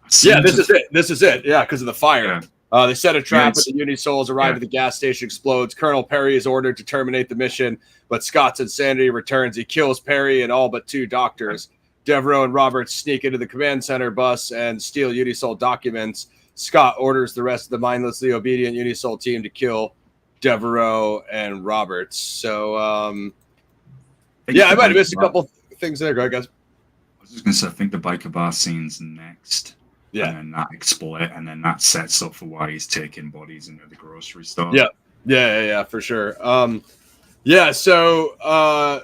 A: This is it. Yeah, because of the fire. They set a trap, but the Unisols arrive at the gas station, explodes. Colonel Perry is ordered to terminate the mission, but Scott's insanity returns. He kills Perry and all but 2 doctors. Devereaux and Roberts sneak into the command center bus and steal Unisol documents. Scott orders the rest of the mindlessly obedient Unisol team to kill Devereaux and Roberts. So, I might have missed a couple things there. Go ahead, guys.
B: I was just going to say, I think the biker bar scene's next.
A: Yeah.
B: And then that explodes, and then that sets up for why he's taking bodies into the grocery store.
A: Yeah, for sure. So I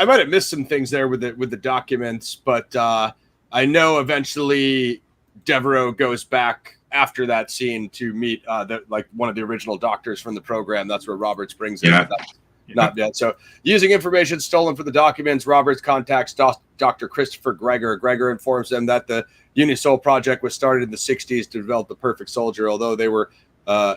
A: might have missed some things there with the documents, but I know eventually Devereaux goes back after that scene to meet one of the original doctors from the program. That's where Roberts brings in. Not yet. So using information stolen from the documents, Roberts contacts Dr. Christopher Gregor. Gregor informs them that the Unisol project was started in the 60s to develop the perfect soldier. Although they were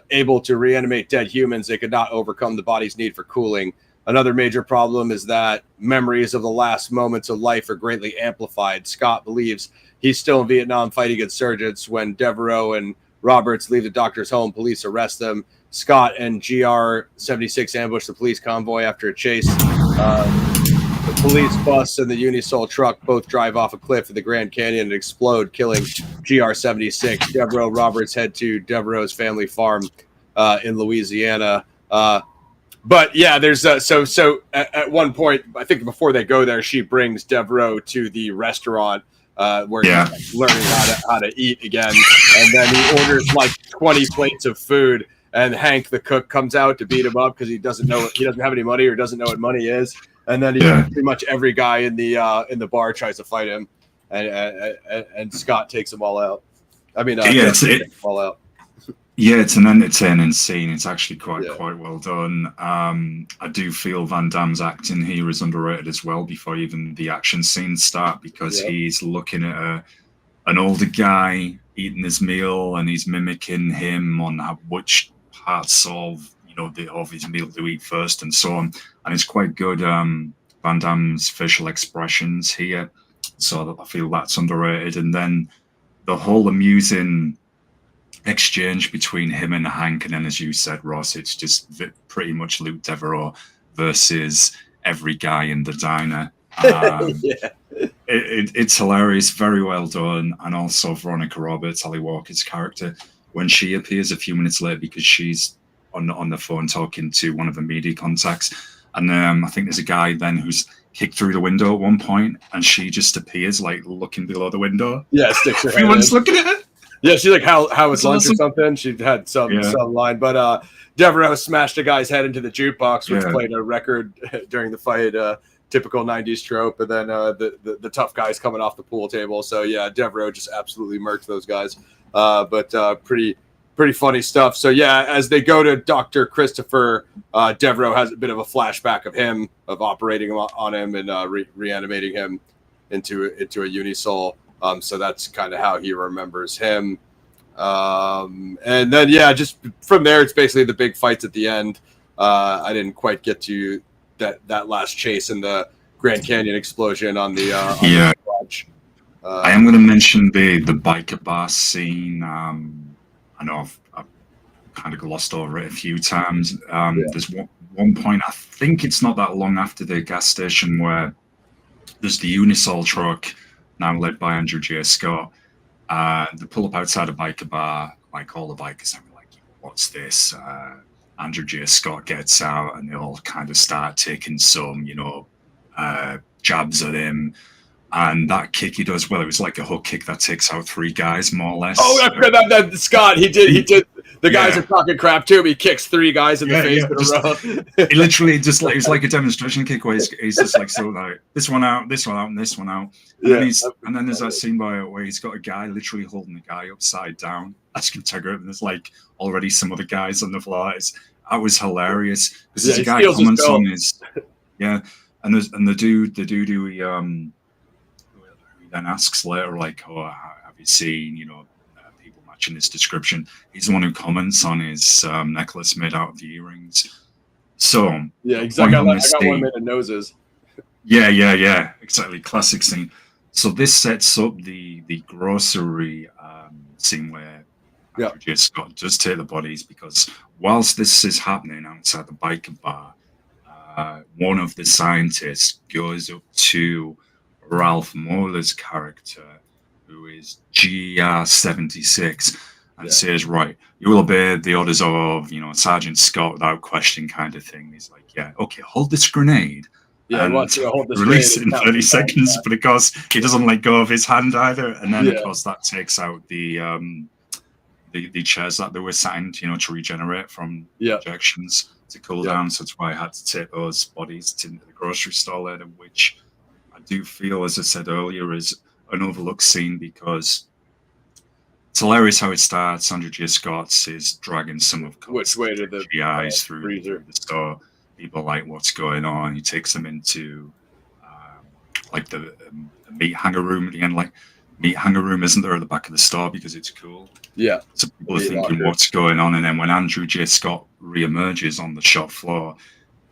A: able to reanimate dead humans, they could not overcome the body's need for cooling. Another major problem is that memories of the last moments of life are greatly amplified. Scott believes he's still in Vietnam fighting insurgents. When Devereaux and Roberts leave the doctor's home, police arrest them. Scott and GR-76 ambush the police convoy after a chase. The police bus and the Unisol truck both drive off a cliff in the Grand Canyon and explode, killing GR-76. Devereaux Roberts head to Devereaux's family farm in Louisiana. But yeah, there's so at one point, I think before they go there, she brings Devereaux to the restaurant where he's like learning how to eat again, and then he orders like 20 plates of food, and Hank the cook comes out to beat him up because he doesn't have any money or doesn't know what money is, and then pretty much every guy in the bar tries to fight him, and Scott takes them all out. I mean, takes them all out.
B: Yeah, it's an entertaining scene. It's actually quite well done. I do feel Van Damme's acting here is underrated as well before even the action scenes start, because he's looking at an older guy eating his meal, and he's mimicking him on which parts of his meal to eat first and so on. And it's quite good. Van Damme's facial expressions here, so I feel that's underrated. And then the whole amusing exchange between him and Hank, and then, as you said, Ross, it's just pretty much Luke Devereaux versus every guy in the diner. It's hilarious, very well done. And also Veronica Roberts, Ali Walker's character, when she appears a few minutes later, because she's on the phone talking to one of the media contacts, and I think there's a guy then who's kicked through the window at one point, and she just appears like looking below the window.
A: Yeah, sticks her head
B: everyone's looking at it.
A: Yeah, she's like, how was lunch or something? She had some line. But Devereaux smashed a guy's head into the jukebox, which played a record during the fight, typical 90s trope. And then the tough guys coming off the pool table. So, yeah, Devereaux just absolutely murked those guys. But pretty funny stuff. So, yeah, as they go to Dr. Christopher, Devereaux has a bit of a flashback of him, of operating on him and reanimating him into a Unisoul. So that's kind of how he remembers him. And then, just from there, it's basically the big fights at the end. I didn't quite get to that last chase and the Grand Canyon explosion on the lodge.
B: I am going to mention the biker bar scene. I know I've kind of glossed over it a few times. There's one point, I think it's not that long after the gas station, where there's the Unisoul truck, now led by Andrew J. Scott. They pull up outside a biker bar, like all the bikers, and we're like, what's this? Andrew J. Scott gets out, and they all kind of start taking some, jabs at him. And that kick he does, well, it was like a hook kick that takes out three guys, more or less.
A: Oh, I forgot that Scott. He did. The guys are talking crap too. He kicks three guys in the face in a row.
B: He literally just like, it was like a demonstration kick where he's just like, so like this one out, this one out, and this one out. And then there's that scene where he's got a guy literally holding the guy upside down, asking to grip, and there's like already some other guys on the floor. That was hilarious because there's a guy comments on his and the dude who then asks later, like, oh, have you seen people matching his description? He's the one who comments on his necklace made out of the earrings. So
A: exactly. I got one made of noses.
B: Yeah, exactly. Classic scene. So this sets up the grocery scene where Andrew J. Scott does take the bodies, because whilst this is happening outside the biker bar, one of the scientists goes up to Ralph Moeller's character, who is GR76, and says, right, you will obey the orders of, Sergeant Scott without question, kind of thing. He's like, yeah, okay, hold this grenade. And release it in 30 seconds, but of course he doesn't let go of his hand either. And then of course that takes out the chairs that they were signed, to regenerate from injections to cool down. So that's why I had to take those bodies to the grocery store later, which I do feel, as I said earlier, is an overlooked scene, because it's hilarious how it starts. Andrew J. Scott is dragging some of the GIs through the store. People are like, what's going on? He takes them into like the meat hanger room at the end. Like, meat hanger room isn't there at the back of the store because it's cool. Yeah. So people are thinking, what's going on? And then when Andrew J. Scott reemerges on the shop floor,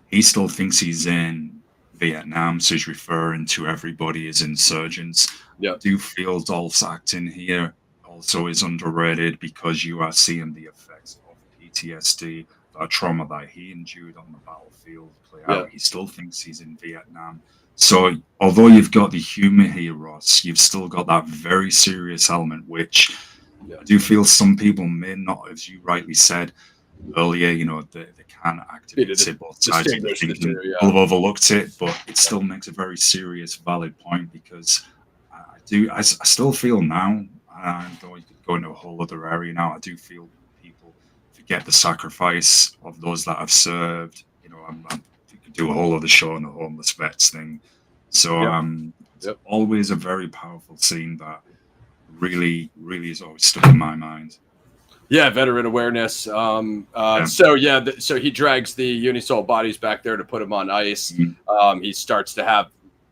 B: he still thinks he's in Vietnam, so he's referring to everybody as insurgents. I do feel Dolph's acting here also is underrated, because you are seeing the effects of PTSD, that trauma that he endured on the battlefield play out. He still thinks he's in Vietnam. So although you've got the humor here, Ross, you've still got that very serious element, which I do feel some people may not, as you rightly said earlier, they can't activate it both sides of the thinking. People have overlooked it, but it still makes a very serious, valid point, because I I still feel now, though you could go into a whole other area now, I do feel people forget the sacrifice of those that have served. You know, you could do a whole other show on the homeless vets thing. So it's always a very powerful scene that really is always stuck in my mind.
A: Yeah, veteran awareness. So he drags the Unisol bodies back there to put them on ice.
B: Mm-hmm.
A: He starts to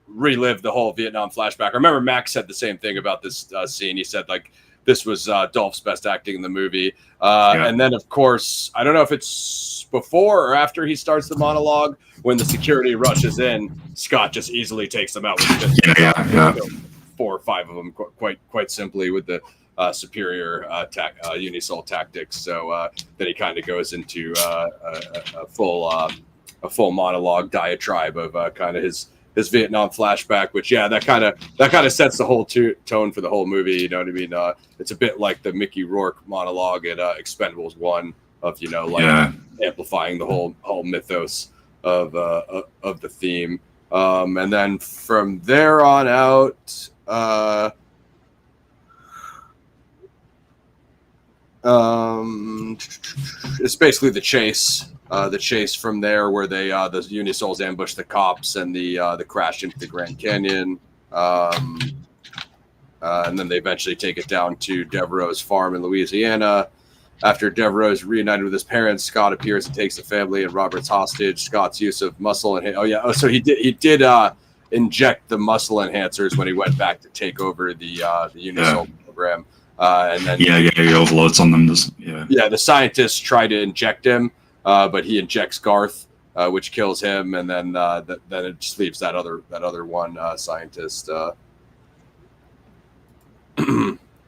A: relive the whole Vietnam flashback. I remember Max said the same thing about this scene. He said like this was Dolph's best acting in the movie. And then of course, I don't know if it's before or after he starts the monologue, when the security rushes in, Scott just easily takes them out with 4 or 5 of them quite simply with the superior Unisol tactics. So then he kind of goes into a full monologue diatribe of kind of his Vietnam flashback, which that kind of sets the whole tone for the whole movie. You know what I mean? It's a bit like the Mickey Rourke monologue at Expendables 1 of amplifying the whole mythos of the theme. And then from there on out, it's basically the chase. The chase from there, where the Unisols ambush the cops and the crash into the Grand Canyon, and then they eventually take it down to Devereaux's farm in Louisiana. After Devereaux is reunited with his parents, Scott appears and takes the family and Robert's hostage. Scott's use of muscle and so he did inject the muscle enhancers when he went back to take over the Unisol program, and then
B: he overloads on them.
A: The scientists try to inject him. But he injects Garth, which kills him, and then it just leaves that other one scientist,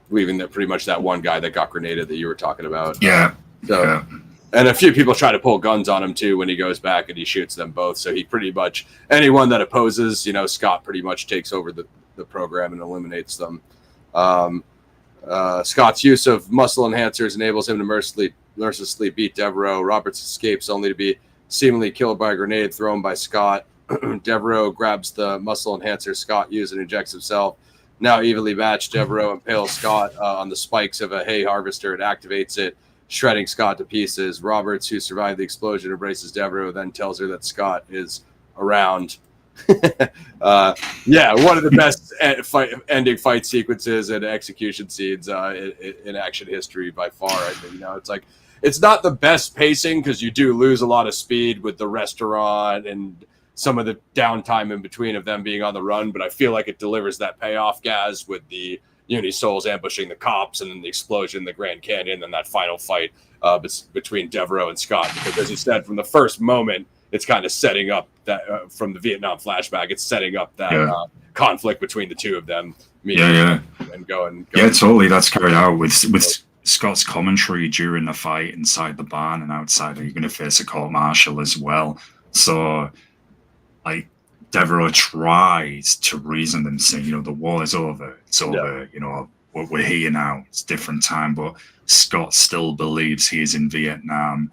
A: leaving pretty much that one guy that got grenaded that you were talking about. And a few people try to pull guns on him too when he goes back, and he shoots them both. So he pretty much, anyone that opposes, Scott pretty much takes over the program and eliminates them. Scott's use of muscle enhancers enables him to mercilessly beat Devereaux. Roberts escapes only to be seemingly killed by a grenade thrown by Scott. Devereaux grabs the muscle enhancer Scott used and injects himself. Now evenly matched, Devereaux impales Scott on the spikes of a hay harvester and activates it, shredding Scott to pieces. Roberts, who survived the explosion, embraces Devereaux, then tells her that Scott is around. One of the best ending fight sequences and execution scenes in action history by far. I think it's not the best pacing because you do lose a lot of speed with the restaurant and some of the downtime in between of them being on the run, but I feel like it delivers that payoff, Gaz, with the Unisols ambushing the cops and then the explosion in the Grand Canyon and that final fight between Devereaux and Scott, because as you said, from the first moment, it's kind of setting up that from the Vietnam flashback. It's setting up that conflict between the two of them. And going.
B: Yeah, totally. That's carried out with Scott's commentary during the fight inside the barn and outside. You're going to face a court martial as well. So, like, Devereaux tries to reason them, saying, the war is over. It's over. We're here now. It's a different time, but Scott still believes he is in Vietnam.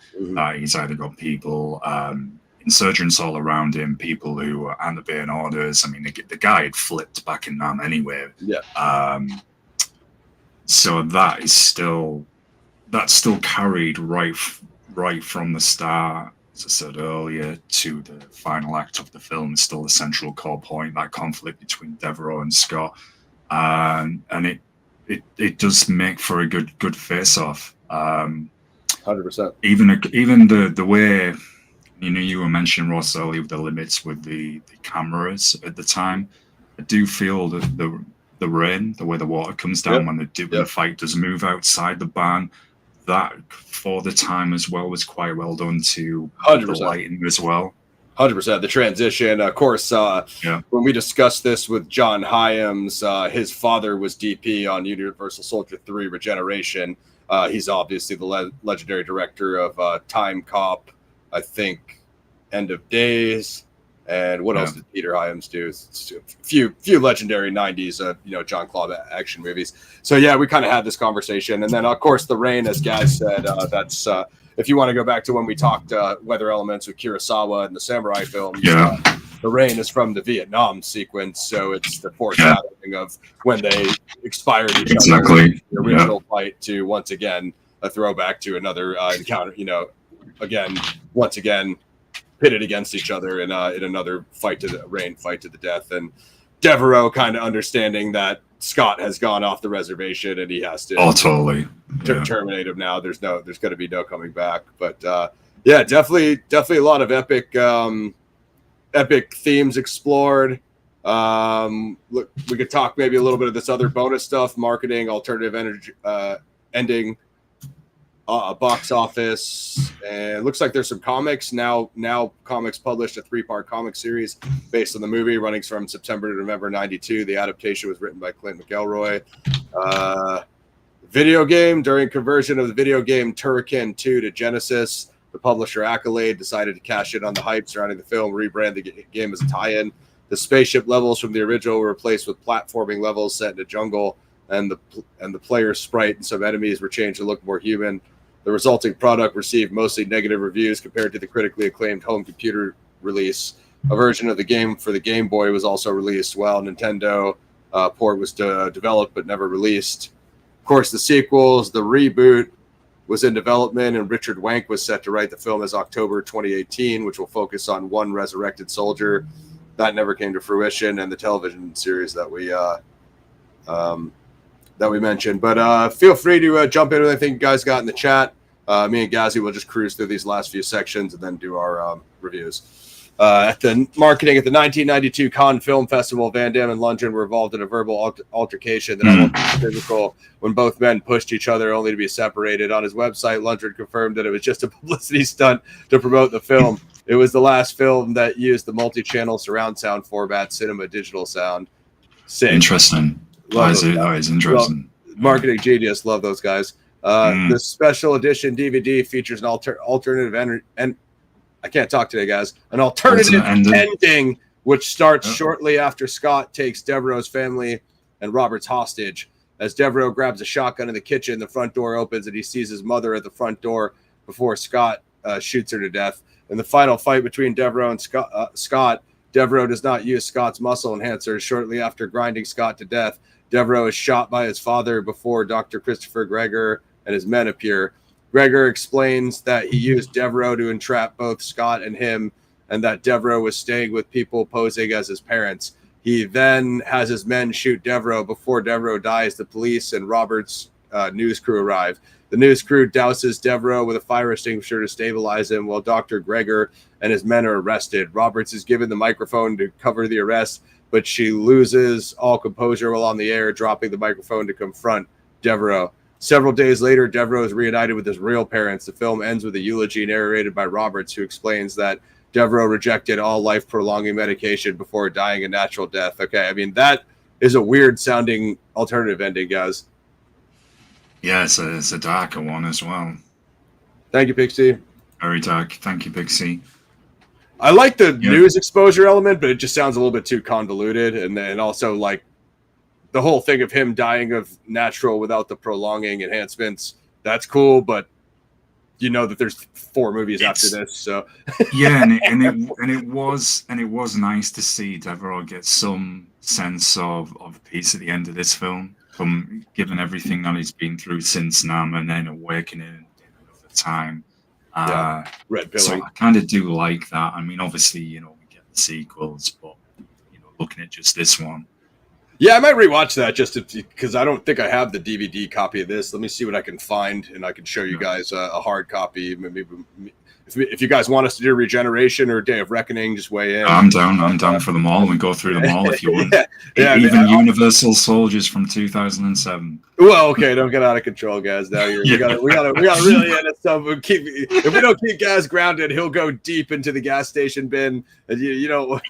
B: He's either got people. Insurgents all around him, people who aren't obeying orders. I mean, the guy had flipped back in Nam anyway. So that's still carried right from the start, as I said earlier, to the final act of the film. Is still the central core point, that conflict between Devereaux and Scott, and it does make for a good face-off.
A: 100%.
B: Even the way. You were mentioning, Ross, earlier with the limits with the cameras at the time. I do feel that the rain, the way the water comes down when the fight does move outside the barn, that for the time as well was quite well done to 100%. The lighting as well.
A: 100%. The transition, of course, when we discussed this with John Hyams, his father was DP on Universal Soldier 3 Regeneration. He's obviously the legendary director of Time Cop, I think, End of Days, and what else did Peter Hyams do? A few legendary 90s, John Claude action movies. So we kind of had this conversation, and then of course the rain, as Gaz said, that's if you want to go back to when we talked weather elements with Kurosawa and the samurai films. the rain is from the Vietnam sequence, so it's the foreshadowing of when they expired each other in the original fight to once again a throwback to another encounter. Once again pitted against each other in another fight to the death, and Devereaux kind of understanding that Scott has gone off the reservation and he has to terminate him now. There's going to be no coming back. But definitely a lot of epic themes explored. Look, we could talk maybe a little bit of this other bonus stuff: marketing, alternative energy, ending, box office, and it looks like there's some comics now. Comics published a 3-part comic series based on the movie, running from September to November '92. The adaptation was written by Clint McElroy. Video game: during conversion of the video game Turrican 2 to Genesis, the publisher Accolade decided to cash in on the hype surrounding the film, rebrand the game as a tie-in. The spaceship levels from the original were replaced with platforming levels set in a jungle, and the player's sprite and some enemies were changed to look more human. The resulting product received mostly negative reviews compared to the critically acclaimed home computer release. A version of the game for the Game Boy was also released, while Nintendo port was developed but never released. Of course, the sequels, the reboot, was in development, and Richard Wank was set to write the film as October 2018, which will focus on one resurrected soldier. That never came to fruition, and the television series that we mentioned. But feel free to jump in with anything you guys got in the chat. Me and Gazzy will just cruise through these last few sections and then do our reviews. At the 1992 Cannes Film Festival, Van Damme and Lundgren were involved in a verbal altercation that almost was physical when both men pushed each other only to be separated. On his website, Lundgren confirmed that it was just a publicity stunt to promote the film. It was the last film that used the multi-channel surround sound format, cinema digital sound. Sick.
B: Interesting. That is interesting.
A: Marketing genius. Love those guys. The special edition DVD features an alternative and I can't talk today, guys. An alternative ending, which starts shortly after Scott takes Devereaux's family and Robert's hostage. As Devereaux grabs a shotgun in the kitchen, the front door opens and he sees his mother at the front door before Scott shoots her to death. In the final fight between Devereaux and Scott, Devereaux does not use Scott's muscle enhancers. Shortly after grinding Scott to death, Devereaux is shot by his father before Dr. Christopher Gregor and his men appear. Gregor explains that he used Devereaux to entrap both Scott and him, and that Devereaux was staying with people posing as his parents. He then has his men shoot Devereaux. Before Devereaux dies, the police and Robert's news crew arrive. The news crew douses Devereaux with a fire extinguisher to stabilize him, while Dr. Gregor and his men are arrested. Roberts is given the microphone to cover the arrest, but she loses all composure while on the air, dropping the microphone to confront Devereaux. Several days later, Devereaux is reunited with his real parents. The film ends with a eulogy narrated by Roberts, who explains that Devereaux rejected all life-prolonging medication before dying a natural death. Okay, I mean, that is a weird-sounding alternative ending, guys.
B: Yeah, it's a darker one as well.
A: Thank you, Pixie.
B: Very dark. Thank you, Pixie.
A: I like the news exposure element, but it just sounds a little bit too convoluted. And then also, like, the whole thing of him dying of natural without the prolonging enhancements, that's cool, but you know that there's 4 movies after this, so
B: yeah, and it was nice to see Devereaux get some sense of peace at the end of this film, from given everything that he's been through since Nam and then awakening in another time.
A: Red pilling.
B: So I kind of do like that. I mean, obviously, we get the sequels, but looking at just this one.
A: Yeah, I might rewatch that just because I don't think I have the DVD copy of this. Let me see what I can find, and I can show you guys a hard copy. Maybe if you guys want us to do Regeneration or Day of Reckoning, just weigh in.
B: I'm down for them all. We go through them all if you want. Even Universal Soldiers from 2007.
A: Well, okay, don't get out of control, guys. Now we gotta really end it. If we don't keep Gaz grounded, he'll go deep into the gas station bin, and you know.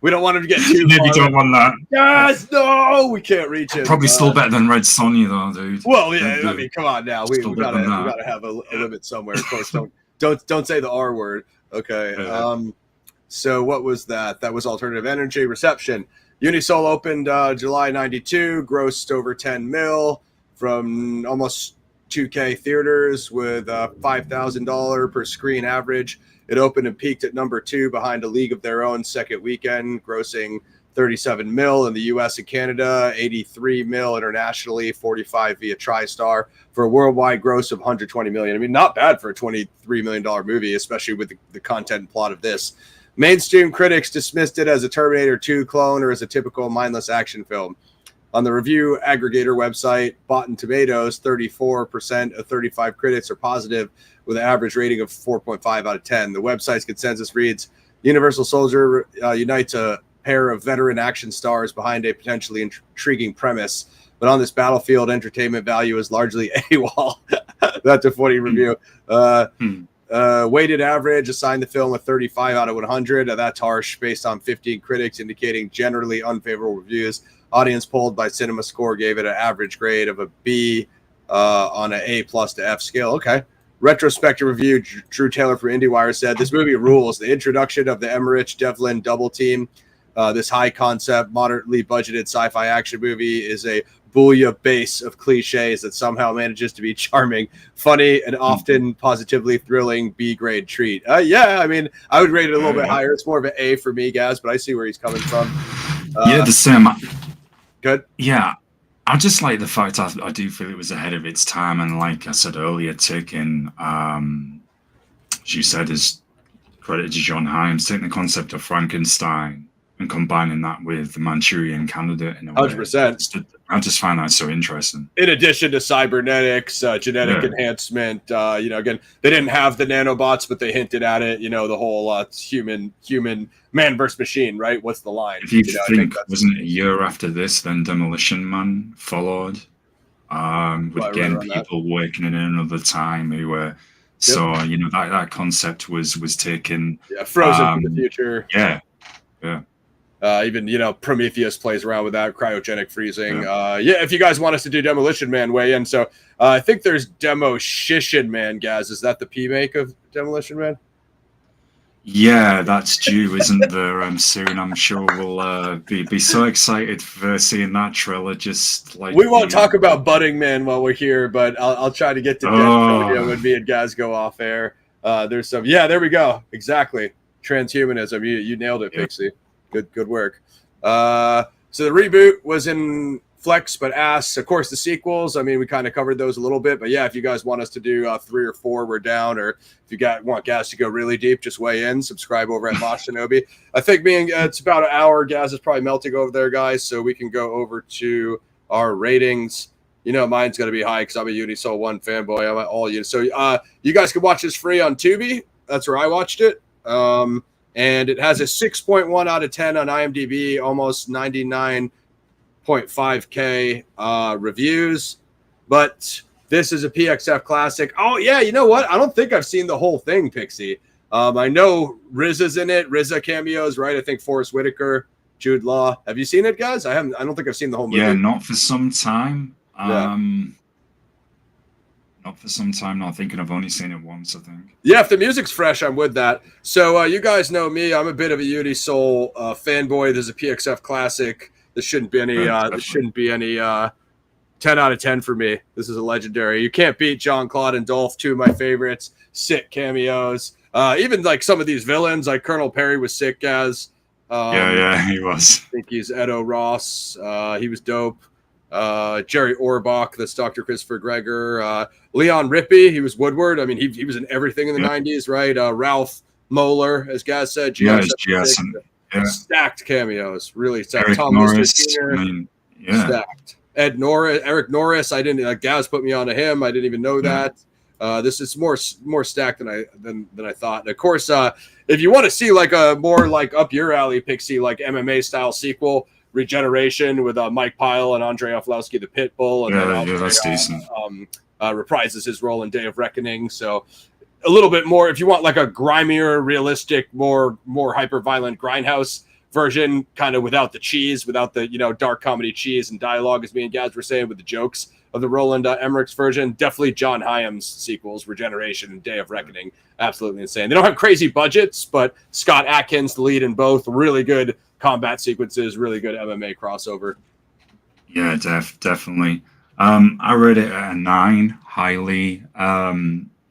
A: We don't want him to get too far.
B: You don't want that.
A: Yes, no, we can't reach him.
B: Probably still better than Red Sonja, though, dude.
A: Well, yeah, I mean, come on now. We gotta have a limit somewhere. Of course, don't say the R word. Okay. So what was that? That was Alternative Energy. Reception. Unisol opened July 92, grossed over 10 mil from almost 2K theaters with $5,000 per screen average. It opened and peaked at number 2 behind A League of Their Own second weekend, grossing 37 mil in the US and Canada, 83 mil internationally, 45 via TriStar, for a worldwide gross of 120 million. I mean, not bad for a $23 million movie, especially with the content and plot of this. Mainstream critics dismissed it as a Terminator 2 clone or as a typical mindless action film. On the review aggregator website, Rotten Tomatoes, 34% of 35 critics are positive, with an average rating of 4.5 out of 10. The website's consensus reads, Universal Soldier unites a pair of veteran action stars behind a potentially intriguing premise, but on this battlefield, entertainment value is largely AWOL. That's a funny review. Weighted average assigned the film a 35 out of 100. That's harsh, based on 15 critics indicating generally unfavorable reviews. Audience polled by CinemaScore gave it an average grade of a B on an A+ to F scale. Okay. Retrospective review, Drew Taylor from IndieWire said, this movie rules. The introduction of the Emmerich Devlin double team, this high concept, moderately budgeted sci-fi action movie, is a booyah base of cliches that somehow manages to be charming, funny, and often positively thrilling B-grade treat. Yeah, I mean, I would rate it a little bit higher. It's more of an A for me, Gaz, but I see where he's coming from.
B: Yeah, the same.
A: Good.
B: Yeah, I just like the fact I do feel it was ahead of its time, and like I said earlier, taking, as you said, is credit to John Hyams, taking the concept of Frankenstein and combining that with the Manchurian Candidate in a way.
A: 100%.
B: I just find that so interesting.
A: In addition to cybernetics, genetic enhancement, again, they didn't have the nanobots, but they hinted at it. The whole human man versus machine, right? What's the line?
B: If you think, wasn't it a year after this, then Demolition Man followed? With again people working in another time who were so that concept was taken.
A: Yeah, frozen for the future.
B: Yeah.
A: Even Prometheus plays around with that cryogenic freezing. If you guys want us to do Demolition Man, weigh in. So I think there's Demoshition Man, Gaz. Is that the P make of Demolition Man?
B: Yeah, that's due, isn't there? Soon, I'm sure we'll be so excited for seeing that trailer. Just like
A: we won't talk about Budding Man while we're here, but I'll try to get to Death when me and Gaz go off air. There's some. Yeah, there we go. Exactly. Transhumanism. You nailed it, Pixie. Good work. So the reboot was in flex, but ass. Of course, the sequels, I mean, we kind of covered those a little bit. But yeah, if you guys want us to do 3 or 4, we're down. Or if you want Gaz to go really deep, just weigh in. Subscribe over at Mosh Shinobi. I think it's about an hour. Gaz is probably melting over there, guys. So we can go over to our ratings. Mine's going to be high because I'm a Unisoul 1 fanboy. I'm all you. So you guys can watch this free on Tubi. That's where I watched it. And it has a 6.1 out of 10 on IMDb, almost 99.5K reviews. But this is a PXF classic. Oh, yeah, you know what? I don't think I've seen the whole thing, Pixie. I know RZA's in it. RZA cameos, right? I think Forrest Whitaker, Jude Law. Have you seen it, guys? I haven't. I don't think I've seen the whole movie.
B: Yeah, not for some time. Not for some time. Not thinking I've only seen it once, I think.
A: Yeah, if the music's fresh, I'm with that. So you guys know me. I'm a bit of a Unisoul fanboy. There's a PXF classic. This shouldn't be any 10 out of 10 for me. This is a legendary. You can't beat Jean-Claude and Dolph, 2 of my favorites. Sick cameos. Even like some of these villains, like Colonel Perry was sick as.
B: He was.
A: I think he's Edo Ross. He was dope. Jerry Orbach, that's Dr. Christopher Gregor. Leon Rippey, he was Woodward. I mean, he was in everything in the 90s, right? Ralph Moeller, as Gaz said. Stacked cameos, really stacked.
B: Eric
A: Tom
B: Norris,
A: stacked. Eric Norris, I didn't. Gaz put me onto him. I didn't even know that. This is more stacked than I thought. And of course, if you want to see like a more like up your alley, Pixie, like MMA style sequel, Regeneration with Mike Pyle and Andrei Oflowski, the Pitbull, and
B: that's decent.
A: Reprises his role in Day of Reckoning. So a little bit more, if you want like a grimier, realistic, more hyper violent grindhouse version, kind of without the cheese, without the dark comedy cheese and dialogue, as me and Gaz were saying, with the jokes of the Roland Emmerich's version. Definitely John Hyams sequels, Regeneration and Day of Reckoning. Absolutely insane. They don't have crazy budgets, but Scott Adkins, the lead in both, really good combat sequences, really good MMA crossover.
B: Yeah, definitely. I rate it at a 9 highly.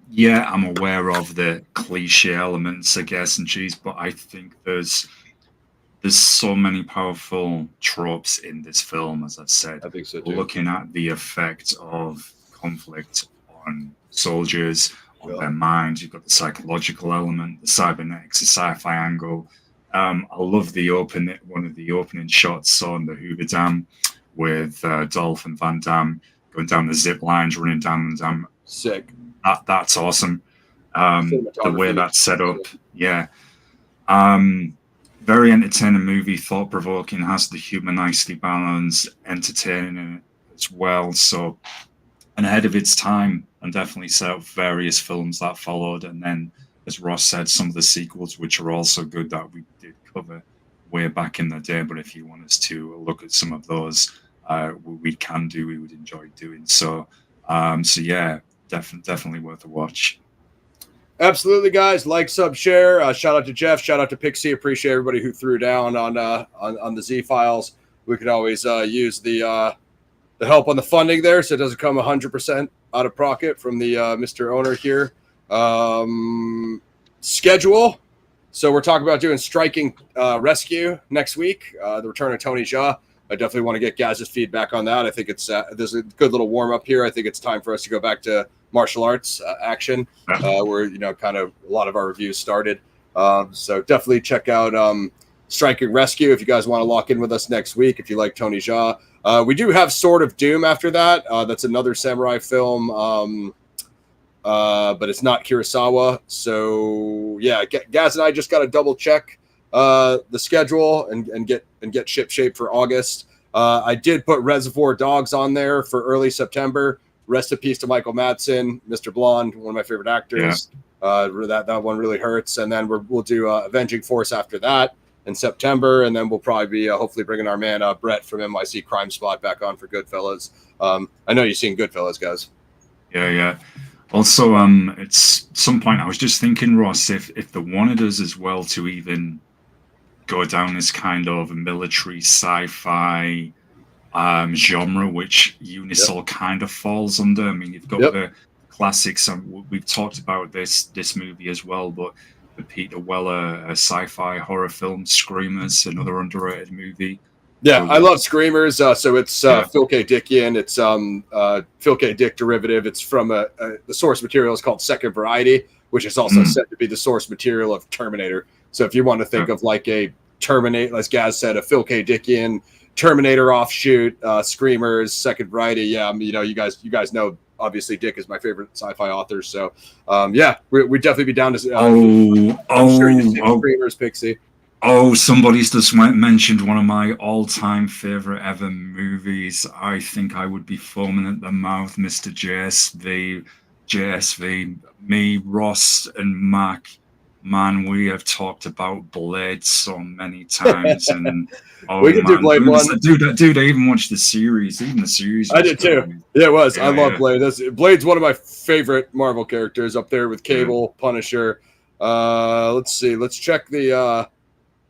B: Yeah, I'm aware of the cliche elements, I guess, and cheese, but I think there's so many powerful tropes in this film, as I've said.
A: I think so too.
B: Looking at the effect of conflict on soldiers, on
A: Yeah.
B: their minds, you've got the psychological element, the cybernetics, the sci-fi angle. I love one of the opening shots on the Hoover Dam with Dolph and Van Damme going down the zip lines, running down the dam.
A: Sick.
B: That's awesome. The way that's set up, yeah. Very entertaining movie, thought provoking, has the humor nicely balanced, entertaining in it as well. So, and ahead of its time, and definitely set up various films that followed. And then, as Ross said, some of the sequels, which are also good, that we did cover way back in the day. But if you want us to look at some of those, we would enjoy doing so. So yeah, definitely worth a watch.
A: Absolutely, guys. Like, sub, share. Shout out to Jeff. Shout out to Pixie. Appreciate everybody who threw down on the Z files. We could always use the help on the funding there, so it doesn't come 100% out of pocket from the Mr. Owner here. Schedule. So we're talking about doing Striking Rescue next week. The return of Tony Jaa. I definitely want to get Gaz's feedback on that. I think it's there's a good little warm up here. I think it's time for us to go back to martial arts action, where kind of a lot of our reviews started. So definitely check out Striking Rescue if you guys want to lock in with us next week. If you like Tony Jaa, we do have Sword of Doom after that. That's another samurai film, but it's not Kurosawa. So yeah, Gaz and I just got to double check the schedule and get ship shape for August. I did put Reservoir Dogs on there for early September. Rest in peace to Michael Madsen, Mr. Blonde, one of my favorite actors. Yeah. That one really hurts. And then we'll do Avenging Force after that in September, and then we'll probably be hopefully bringing our man Brett from NYC Crime Spot back on for Goodfellas. I know you've seen Goodfellas, guys.
B: Yeah. Also, it's some point I was just thinking, Ross, if they wanted us as well to even go down this kind of military sci-fi genre, which Unisol kind of falls under. I mean, you've got the classics, and we've talked about this movie as well, but the Peter Weller sci-fi horror film Screamers, another underrated movie.
A: Yeah, I love Screamers. So it's Phil K. Dickian. It's Phil K. Dick derivative. It's from the source material is called Second Variety, which is also said to be the source material of Terminator. So if you want to think of like a Terminator, as Gaz said, a Phil K. Dickian Terminator offshoot, Screamers, Second Variety. Yeah, you guys know. Obviously, Dick is my favorite sci-fi author, so we'd definitely be down to. Sure you've seen Screamers, Pixie.
B: Oh, somebody's just mentioned one of my all-time favorite ever movies. I think I would be foaming at the mouth, Mr. JSV. Me, Ross, and Mac. Man, we have talked about Blade so many times, and
A: we can do Blade 1.
B: Dude, I even watched the series. Even the series.
A: I did too. Yeah, it was. Yeah, I love Blade. Blade's one of my favorite Marvel characters, up there with Cable, Punisher. Let's see. Let's check the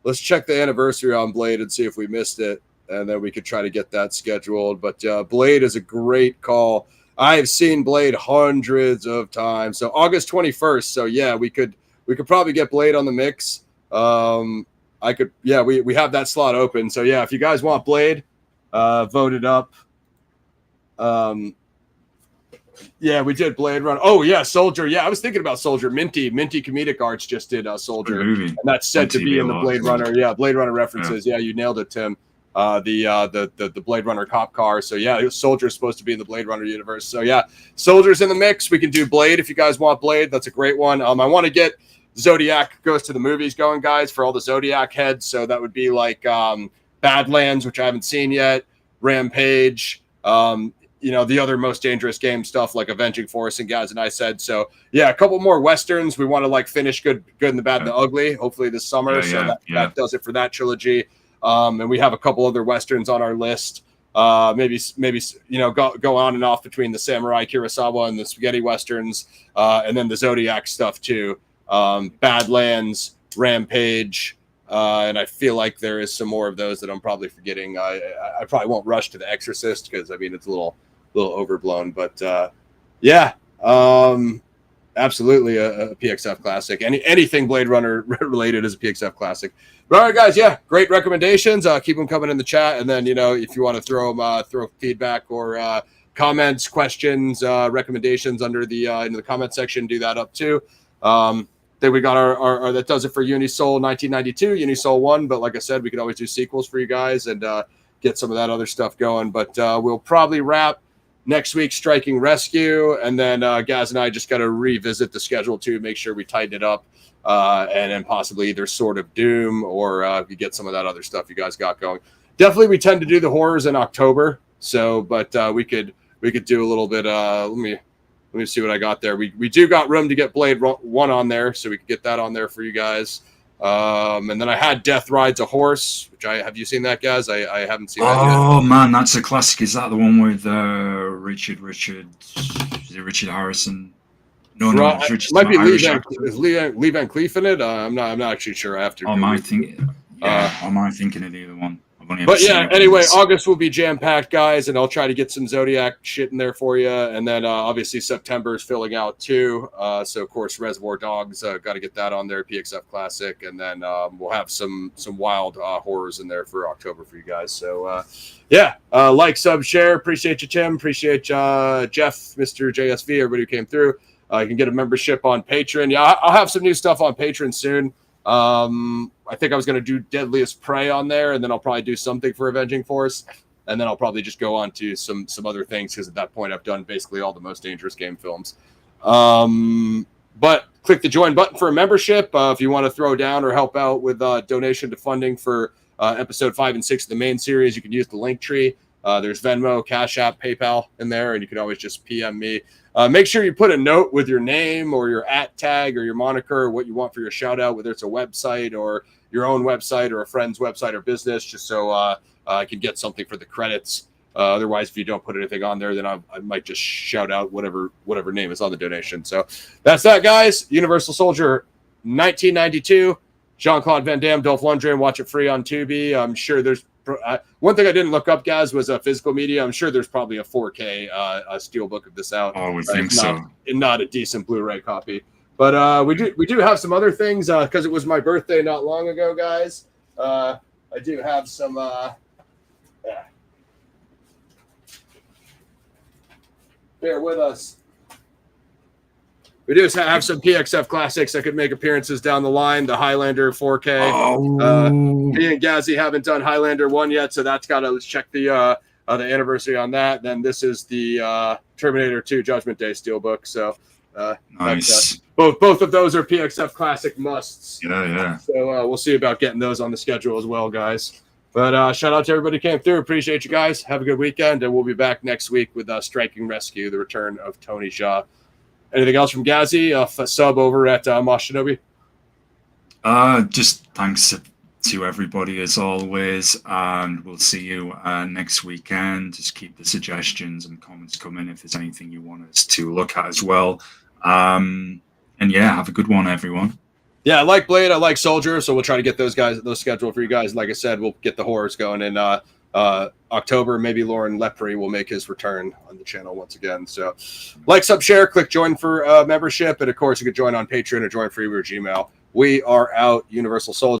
A: anniversary on Blade and see if we missed it, and then we could try to get that scheduled. But Blade is a great call. I have seen Blade hundreds of times. So August 21st. So yeah, we could probably get Blade on the mix. We have that slot open. So yeah, if you guys want Blade, vote it up. Yeah, we did Blade Runner. Oh yeah, Soldier. Yeah, I was thinking about Soldier. Minty Comedic Arts just did Soldier, and that's said to be in the Blade Runner. Yeah, Blade Runner references. Yeah, you nailed it, Tim. The Blade Runner cop car. So yeah, Soldier's supposed to be in the Blade Runner universe. So yeah, Soldier's in the mix. We can do Blade if you guys want Blade. That's a great one. I want to get Zodiac Goes to the Movies going, guys, for all the Zodiac heads. So that would be like Badlands, which I haven't seen yet, Rampage, the other Most Dangerous Game stuff like Avenging Force and Gaz and I said. So yeah, a couple more Westerns. We want to finish Good and the Bad and the Ugly, hopefully this summer. That does it for that trilogy. And we have a couple other Westerns on our list. Maybe go on and off between the Samurai Kurosawa and the Spaghetti Westerns, and then the Zodiac stuff too. Badlands, Rampage, and I feel like there is some more of those that I'm probably forgetting. I probably won't rush to The Exorcist because it's a little overblown, but Yeah. Absolutely a PXF classic. Anything Blade Runner related is a PXF classic. But all right, guys. Yeah, great recommendations. Keep them coming in the chat, and then if you want to throw feedback or comments, questions, recommendations under the in the comment section, do that up too. Then we got our that does it for Unisoul 1992, Unisoul 1. But like I said, we could always do sequels for you guys and get some of that other stuff going. But we'll probably wrap next week Striking Rescue, and then Gaz and I just got to revisit the schedule too, make sure we tighten it up, and then possibly either Sword of Doom or you get some of that other stuff you guys got going. Definitely, we tend to do the horrors in October, so but we could do a little bit. Let me see what I got there. We do got room to get Blade 1 on there, so we could get that on there for you guys. And then I had Death Rides a Horse, which have you seen that, guys? I haven't seen that yet.
B: Oh man, that's a classic. Is that the one with Richard Harrison? No, it's Richard.
A: It might be Lee Van Cleef in it. I'm not actually sure. After
B: am I thinking of the other one?
A: But yeah, anyway, August will be jam-packed, guys, and I'll try to get some Zodiac shit in there for you. And then obviously September is filling out too. So of course Reservoir Dogs, got to get that on there, PXF Classic, and then we'll have some wild horrors in there for October for you guys. So like, sub, share. Appreciate you, Tim. Appreciate Jeff, Mr. JSV, everybody who came through. You can get a membership on Patreon. Yeah, I'll have some new stuff on Patreon soon. I think I was going to do Deadliest Prey on there, and then I'll probably do something for Avenging Force, and then I'll probably just go on to some other things, because at that point I've done basically all the Most Dangerous Game films. But click the join button for a membership if you want to throw down or help out with donation to funding for episode 5 and 6 of the main series. You can use the link tree. There's Venmo, Cash App, PayPal in there, and you can always just PM me. Make sure you put a note with your name or your @tag or your moniker, or what you want for your shout out, whether it's a website or your own website or a friend's website or business, just so I can get something for the credits. Otherwise, if you don't put anything on there, then I might just shout out whatever name is on the donation. So that's that, guys. Universal Soldier 1992, Jean-Claude Van Damme, Dolph Lundgren. Watch it free on Tubi. I'm sure there's one thing I didn't look up, guys, was physical media. I'm sure there's probably a 4K steelbook of this out.
B: Oh, we think so.
A: Not a decent Blu-ray copy. But we do have some other things, because it was my birthday not long ago, guys. I do have some. Bear with us. We do have some PXF classics that could make appearances down the line. The Highlander 4K. Me and Gazzy haven't done Highlander 1 yet, so that's got to, let's check the anniversary on that. Then this is the Terminator 2 Judgment Day steelbook. So
B: nice.
A: Both of those are PXF classic musts.
B: Yeah.
A: So we'll see about getting those on the schedule as well, guys. But shout out to everybody who came through. Appreciate you guys. Have a good weekend, and we'll be back next week with Striking Rescue, the return of Tony Jaa. Anything else from Gazzy? Sub over at Mosh Shinobi?
B: Just thanks to everybody as always, and we'll see you next weekend. Just keep the suggestions and comments coming if there's anything you want us to look at as well. And yeah, have a good one, everyone.
A: Yeah, I like Blade. I like Soldier, so we'll try to get those scheduled for you guys. Like I said, we'll get the horrors going in October. Maybe Lauren Lepre will make his return on the channel once again. So like, sub, share, click join for membership, and of course you can join on Patreon or join free with Gmail. We are out. Universal Soldier.